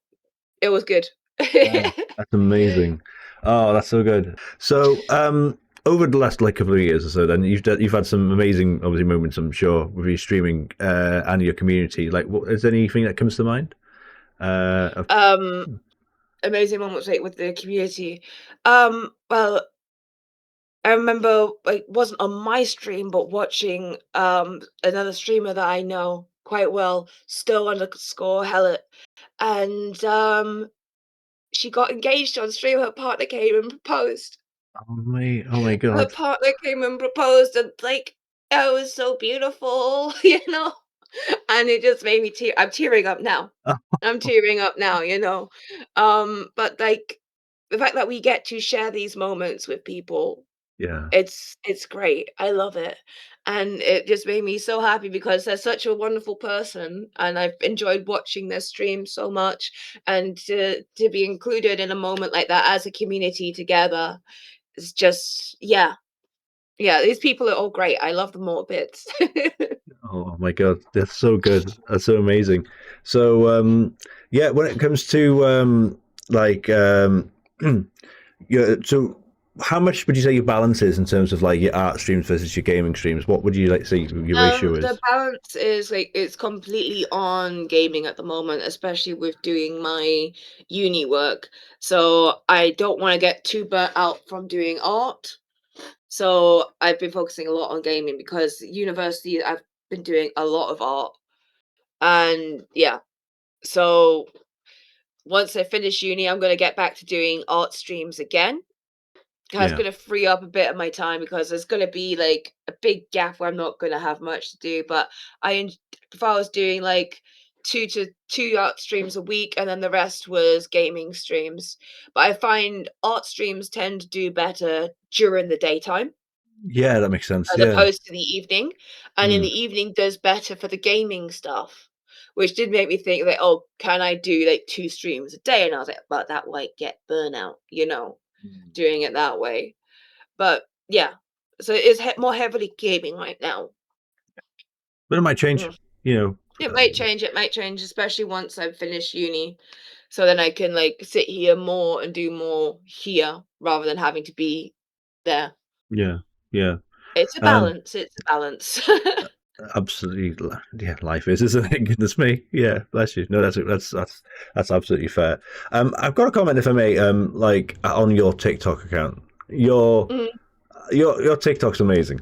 it was good. Wow, that's amazing. Oh, that's so good. So, over the last like couple of years or so, then you've had some amazing, obviously, moments. I'm sure with your streaming and your community. Like, what is there anything that comes to mind? Of, Um, Amazing moments, like, with the community. Well, I remember, like, wasn't on my stream, but watching, another streamer that I know quite well, Stow_Hellet, and, she got engaged on stream. Her partner came and proposed. oh my Her God. partner came and proposed, and, like, it was so beautiful, and it just made me I'm tearing up now. Oh, I'm tearing up now, but, like, the fact that we get to share these moments with people, yeah. it's great. I love it, and it just made me so happy because they're such a wonderful person, and I've enjoyed watching their stream so much, and to be included in a moment like that as a community together is just yeah, yeah, these people are all great. I love them all bits. Oh my God, that's so good. That's so amazing. So, yeah, when it comes to like yeah, so how much would you say your balance is in terms of like your art streams versus your gaming streams? What would you like say your ratio The is? balance is like it's completely on gaming at the moment, especially with doing my uni work. So I don't want to get too burnt out from doing art. So I've been focusing a lot on gaming because university I've been doing a lot of art. And yeah, so once I finish uni, I'm gonna get back to doing art streams again. That's Yeah, gonna free up a bit of my time because there's gonna be like a big gap where I'm not gonna have much to do. But if I was doing like two art streams a week and then the rest was gaming streams. But I find art streams tend to do better during the daytime yeah, that makes sense. as Yeah. opposed to the evening. And in Mm. the evening does better for the gaming stuff. Which did make me think that, oh, can I do like 2 streams a day? And I was like, but that might get burnout, doing it that way. But yeah, so it is more heavily gaming right now. But it might change, Mm. you know. It might change, especially once I've finished uni. So then I can like sit here more and do more here rather than having to be there. Yeah, yeah. It's a Um, balance. It's a balance. absolutely. Yeah, life is, isn't it? Goodness me. Yeah, bless you. No, that's absolutely fair. I've got a comment, if I may. Like on your TikTok account, your Mhm. Your TikTok's amazing.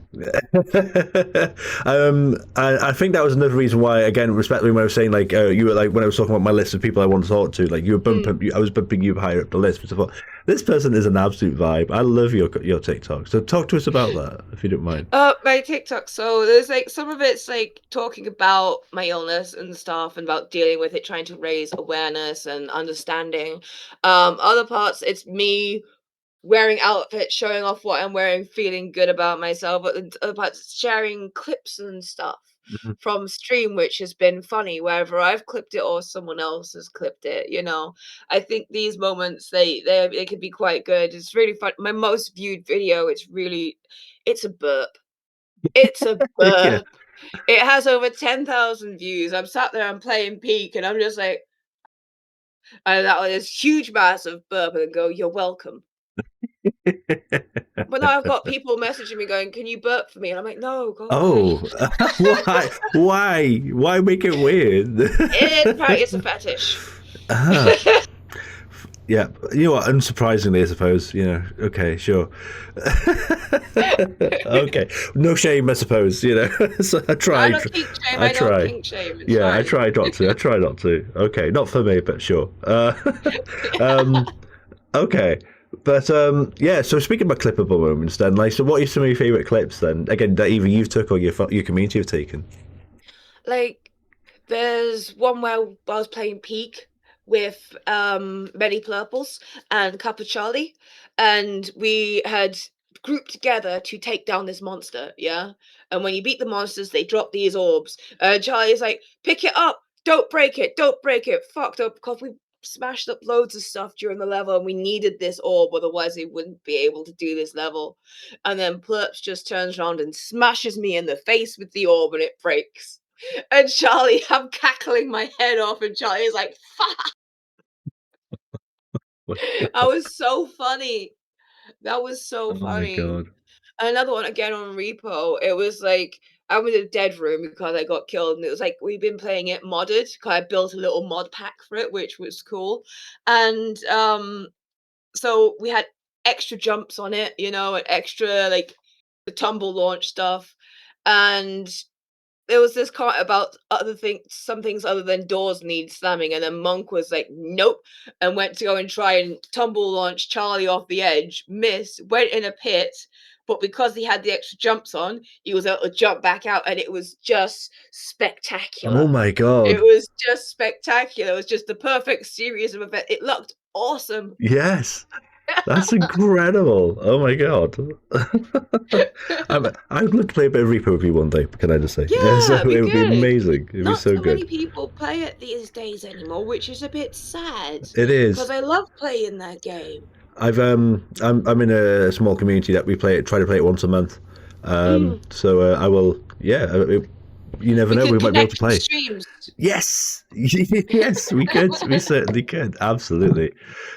I think that was another reason why, again, respectfully, when I was saying like you were like when I was talking about my list of people I want to talk to, like you were Mm. bumping, I was bumping you higher up the list. Because I thought this person is an absolute vibe. I love your TikTok. So talk to us about that if you don't mind. My TikTok. So there's like some of it's like talking about my illness and stuff and about dealing with it, trying to raise awareness and understanding. Other parts, it's me wearing outfits, showing off what I'm wearing, feeling good about myself, but the other parts sharing clips and stuff Mhm. from stream, which has been funny, whether I've clipped it or someone else has clipped it, you know. I think these moments they can be quite good. It's really fun. My most viewed video, it's a burp. It's a Yeah. burp. It has over 10,000 views. I'm sat there, I'm playing Peak, and I'm just like, and that was this huge massive burp and go, "You're welcome." But now I've got people messaging me going, "Can you burp for me?" And I'm like, "No, go away." Oh, why? Why? Why make it weird? Apparently it's a fetish. Ah, yeah. You know what? Unsurprisingly, I suppose. You know. Okay, sure. Okay, no shame, I suppose. You know. So I I tried. don't kink shame, I I don't try. kink shame, it's Yeah, I fine. try not to. I try not to. Okay, not for me, but sure. Um, okay. But yeah. So speaking about clippable moments, then, like, so what are some of your favorite clips then? Again, that either you've took or your community have taken. Like, there's one where I was playing Peak with, Many Purples and Kappa Charlie, and we had grouped together to take down this monster, yeah? And when you beat the monsters, they drop these orbs. Charlie's like, "Pick it up! Don't break it! Don't break it!" Fucked up because we smashed up loads of stuff during the level and we needed this orb, otherwise we wouldn't be able to do this level. And then Plurps just turns around and smashes me in the face with the orb and it breaks. And Charlie, I'm cackling my head off, and Charlie is like, "Fuck!" That was so funny. That was so Oh my funny. god. Another one again on Repo. It was like I'm in a dead room because I got killed, and it was like we've been playing it modded. 'Cause I built a little mod pack for it, which was cool. And so we had extra jumps on it, you know, and extra like the tumble launch stuff. And there was this comment about other things, some things other than doors need slamming, and then Monk was like, "Nope," and went to go and try and tumble launch Charlie off the edge, missed, went in a pit, but because he had the extra jumps on, he was able to jump back out, and it was just Oh spectacular. my It god. was just spectacular. It was just the perfect series of events. It looked awesome. Yes. That's incredible. Oh my god. I'd love to play a bit of Repo with you one day, can I just say? So Yeah, it we would be good. amazing. It'd be Not so so many good. people play it these days anymore, which is a bit sad It because is. I love playing that game. I'm in a small community that we try to play it once a month. Mm. So I will. Yeah. You never We know. could We might be able to connect with play. streams. Yes, yes, we could. We certainly could. Absolutely.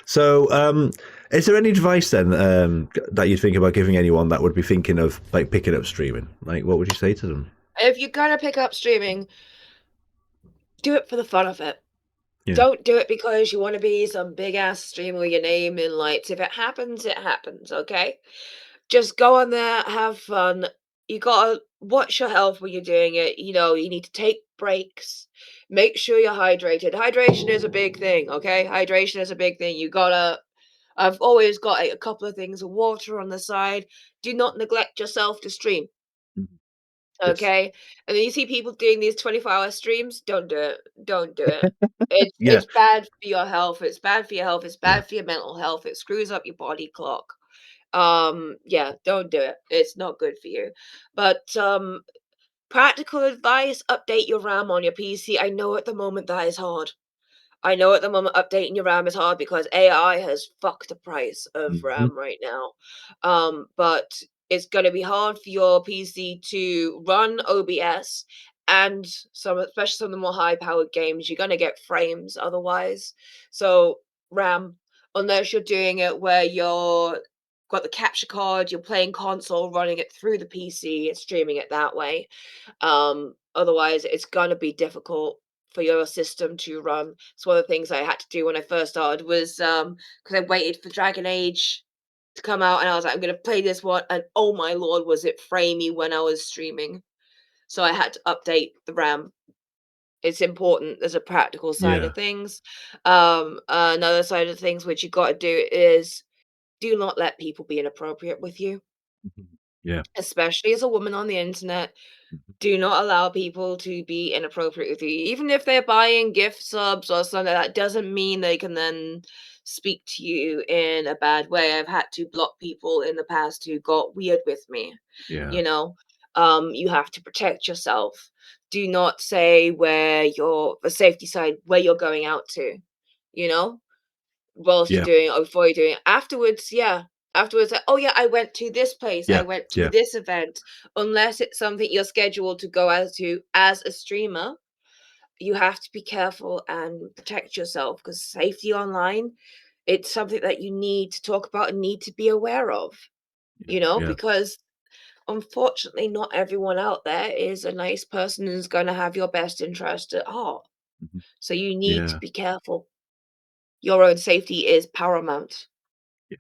So, is there any advice then that you think about giving anyone that would be thinking of like picking up streaming? Like, what would you say to them? If you're gonna pick up streaming, do it for the fun of it. Yeah. Don't do it because you want to be some big ass streamer with your name in lights. If it happens, it happens, okay? Just go on there, have fun. You gotta watch your health when you're doing it. You know, you need to take breaks. Make sure you're hydrated. Hydration is a big thing, okay? Hydration is a big thing. I've always got a couple of things of water on the side. Do not neglect yourself to stream. Mhm. Yes. Okay, and then you see people doing these 24-hour streams, don't do it, don't do it. Yeah. It's bad for your health, it's bad for your health, it's Yeah. bad for your mental health, it screws up your body clock. Yeah, don't do it. It's not good for you. But practical advice, update your RAM on your PC. I know at the moment that is hard. I know at the moment updating your RAM is hard because AI has fucked the price of Hmm. RAM right now. But it's going to be hard for your PC to run OBS and some, especially some of the more high-powered games. You're going to get frames otherwise. So RAM, unless you're doing it where you're got the capture card, you're playing console, running it through the PC, and streaming it that way. Otherwise, it's gonna be difficult for your system to run. It's one of the things I had to do when I first started was, because I waited for Dragon Age to come out, and I was like, "I'm gonna play this one," and oh my lord, was it framey when I was streaming. So I had to update the RAM. It's important. There's a practical side Yeah. of things. Another side of things which you gotta do is do not let people be inappropriate with you, Mhm. Yeah. especially as a woman on the internet. Mhm. Do not allow people to be inappropriate with you. Even if they're buying gift subs or something, that doesn't mean they can then speak to you in a bad way. I've had to block people in the past who got weird with me, Yeah. you know? You have to protect yourself. Do not say where you're the safety side, where you're going out to, you know? Whilst you're Yeah. doing or before you're doing it. Afterwards, yeah. Afterwards, like, "Oh, yeah, I went to this place. I Yeah. went to Yeah. this event." Unless it's something you're scheduled to go out to as a streamer, you have to be careful and protect yourself because safety online, it's something that you need to talk about and need to be aware of, Yeah. Yeah. because unfortunately, not everyone out there is a nice person and is gonna have your best interest at heart. Mhm. So you need to Yeah. be careful. Your own safety is paramount. Yeah.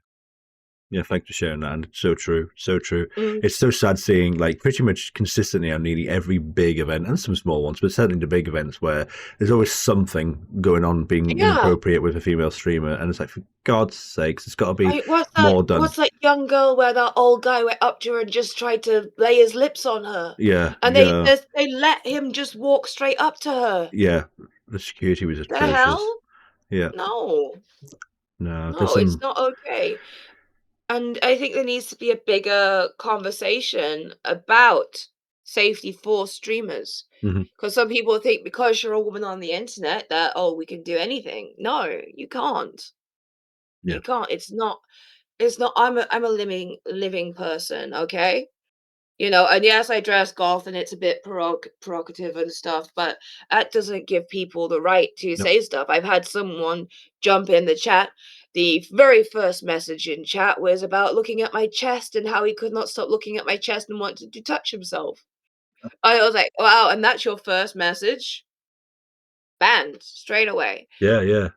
Yeah, thanks for sharing that. And it's so true. So true. Mm. It's so sad seeing like pretty much consistently on nearly every big event and some small ones, but certainly the big events where there's always something going on being Yeah. inappropriate with a female streamer. And it's like, for God's sakes, it's got to be I what's that more done. what's that young girl where that old guy went up to her and just tried to lay his lips on her, Yeah. and Yeah. they let him just walk straight up to her. Yeah. The security was The atrocious. hell? Yeah. No. No, there's No, it's some. not okay, and I think there needs to be a bigger conversation about safety for streamers, Mhm. because some people think because you're a woman on the internet that, "Oh, we can do anything." No, you can't. Yeah. You can't. It's not I'm a living person, okay? And yes, I dress goth and it's a bit provocative and stuff, but that doesn't give people the right to No. say stuff. I've had someone jump in the chat. The very first message in chat was about looking at my chest and how he could not stop looking at my chest and wanted to touch himself. I was like, wow, and that's your first message? Banned straight away. Yeah. Yeah.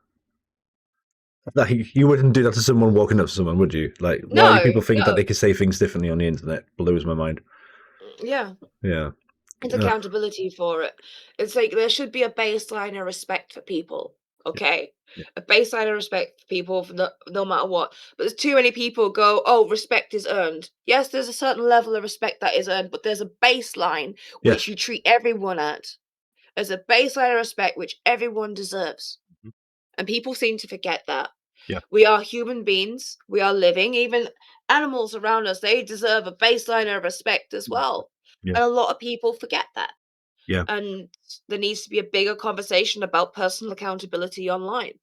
Like, you wouldn't do that to someone walking up to someone, would you? Like, why do No, people think that no. they can say things differently on the internet? Blows my mind. Yeah. Yeah. It's Ugh. accountability for it. It's like there should be a baseline of respect for people, Yeah. okay? Yeah. A baseline of respect for people for no matter what. But there's too many people go, oh, respect is earned. Yes, there's a certain level of respect that is earned, but there's a baseline which Yes. you treat everyone at. There's a baseline of respect which everyone deserves. Mhm. And people seem to forget that. Yeah. We are human beings. We are living. Even animals around us, they deserve a baseline of respect as Mhm. well. Yeah. And a lot of people forget that. Yeah. And there needs to be a bigger conversation about personal accountability online.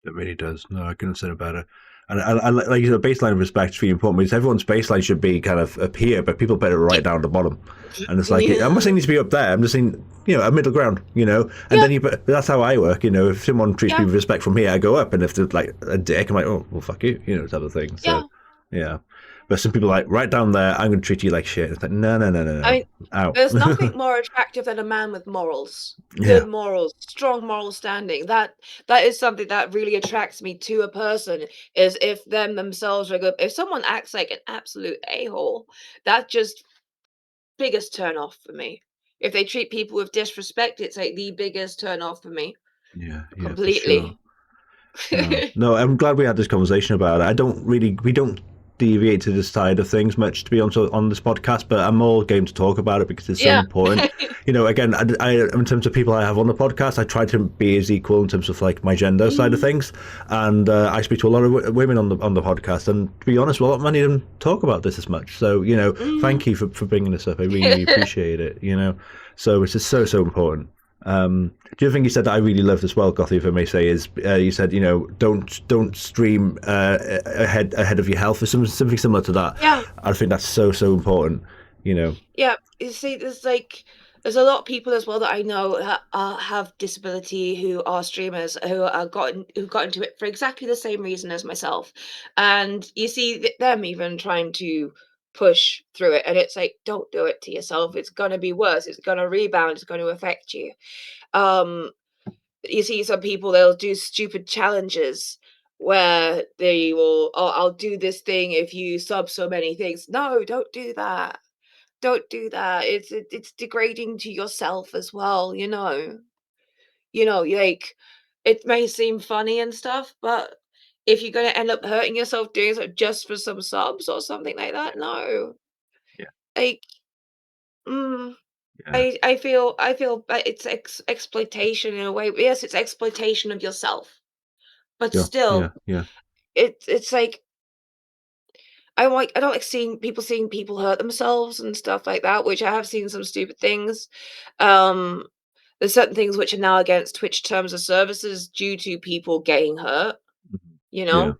It really does. No, I couldn't have said it better. And like you said, baseline of respect is really important because everyone's baseline should be kind of up here, but people put it right down at the bottom. And it's like, I'm not Yeah. saying it needs to be up there. I'm just saying, a middle ground, And Yeah, then but that's how I work, If someone treats me yeah, with respect from here, I go up. And if they're like a dick, I'm like, oh, well, fuck you, type of thing. So, yeah. yeah. But some people are like, right down there, I'm going to treat you like shit. It's like, no, no, no, no, I no. mean, there's Ow. nothing more attractive than a man with morals, Yeah. good morals, strong moral standing. That is something that really attracts me to a person, is if them themselves are good. If someone acts like an absolute a-hole, that just biggest turn off for me. If they treat people with disrespect, it's like the biggest turn off for me. Yeah. Yeah, for sure. Completely. No, no, I'm glad we had this conversation about it. We don't deviate to this side of things much, to be honest, on this podcast, but I'm all game to talk about it because it's so Yeah. important. Again, in terms of people I have on the podcast, I try to be as equal in terms of like my gender side of Mm, things, and I speak to a lot of women on the podcast, and to be honest, well, not many of them talk about this as much. So, mm. thank you for bringing this up. I really, really appreciate it. So it's just so so important. The other thing you said that I really loved as well, Gothy, if I may say, is you said don't stream ahead of your health or something similar to that. Yeah. I think that's so so important. You know, Yeah, you see, there's a lot of people as well that I know have disability who are streamers who got into it for exactly the same reason as myself, and you see them even trying to push through it, and it's like, don't do it to yourself. It's gonna be worse. It's gonna rebound. It's going to affect you. Um, you see some people, they'll do stupid challenges where they will, "Oh, I'll do this thing if you sub so many things." No, don't do that. Don't do that. It's degrading to yourself as well, you know? Like, it may seem funny and stuff, but if you're gonna end up hurting yourself doing so just for some subs or something like that, no. Yeah, Like, mm, yeah, I feel that it's exploitation in a way. Yes, it's exploitation of yourself, but yeah, yeah, still, yeah. it's like I don't like seeing people hurt themselves and stuff like that, which I have seen some stupid things. Um, there's certain things which are now against Twitch terms of services due to people getting hurt, Mhm. you Yeah,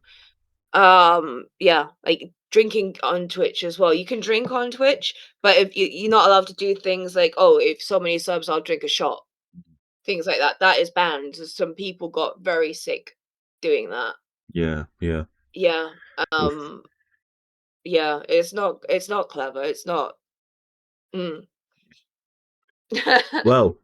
know? Yeah, like drinking on Twitch as well. You can drink on Twitch, but if you're not allowed to do things like, "Oh, if so many subs, I'll drink a shot." Things like that. That is banned. Some people got very sick doing that. yeah, yeah. Yeah. Oof. Um, yeah, it's not clever. It's not. Mm. Well,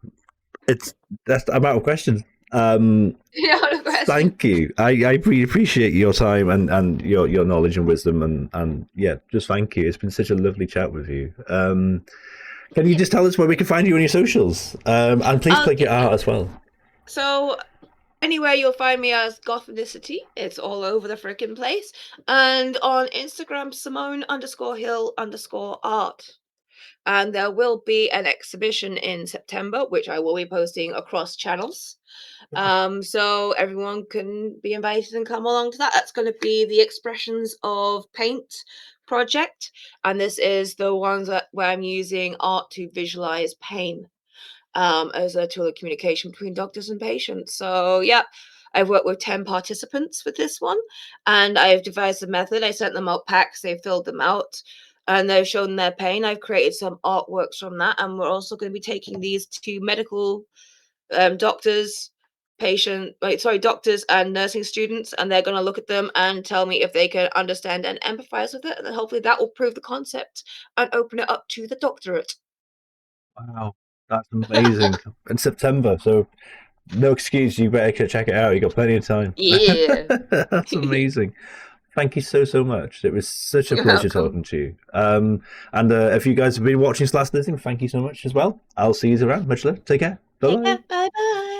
it's that's I'm out of questions. Um, Yeah, what a question. Thank you. I really appreciate your time and your knowledge and wisdom and yeah, just thank you. It's been such a lovely chat with you. Can you Yeah. just tell us where we can find you on your socials? And please plug Okay. your art as well. So anywhere you'll find me as Gothinicity. It's all over the freaking place. And on Instagram, Simone_Hill_art. And there will be an exhibition in September, which I will be posting across channels. So everyone can be invited and come along to that. That's going to be the Expressions of Paint project. And this is the ones where I'm using art to visualize pain as a tool of communication between doctors and patients. So, yeah, I've worked with 10 participants with this one, and I've devised a method. I sent them out packs, they filled them out, and they've shown their pain. I've created some artworks from that, and we're also going to be taking these to medical doctors. Doctors and nursing students, and they're going to look at them and tell me if they can understand and empathize with it. And hopefully, that will prove the concept and open it up to the doctorate. Wow, that's amazing. In September, so no excuse. You better check it out. You got plenty of time. Yeah. That's amazing. Thank you so so much. It was such a You're pleasure welcome. talking to you. And if you guys have been watching slash listening, thank you so much as well. I'll see you around. Much love. Take care. Bye Yeah, bye. bye bye.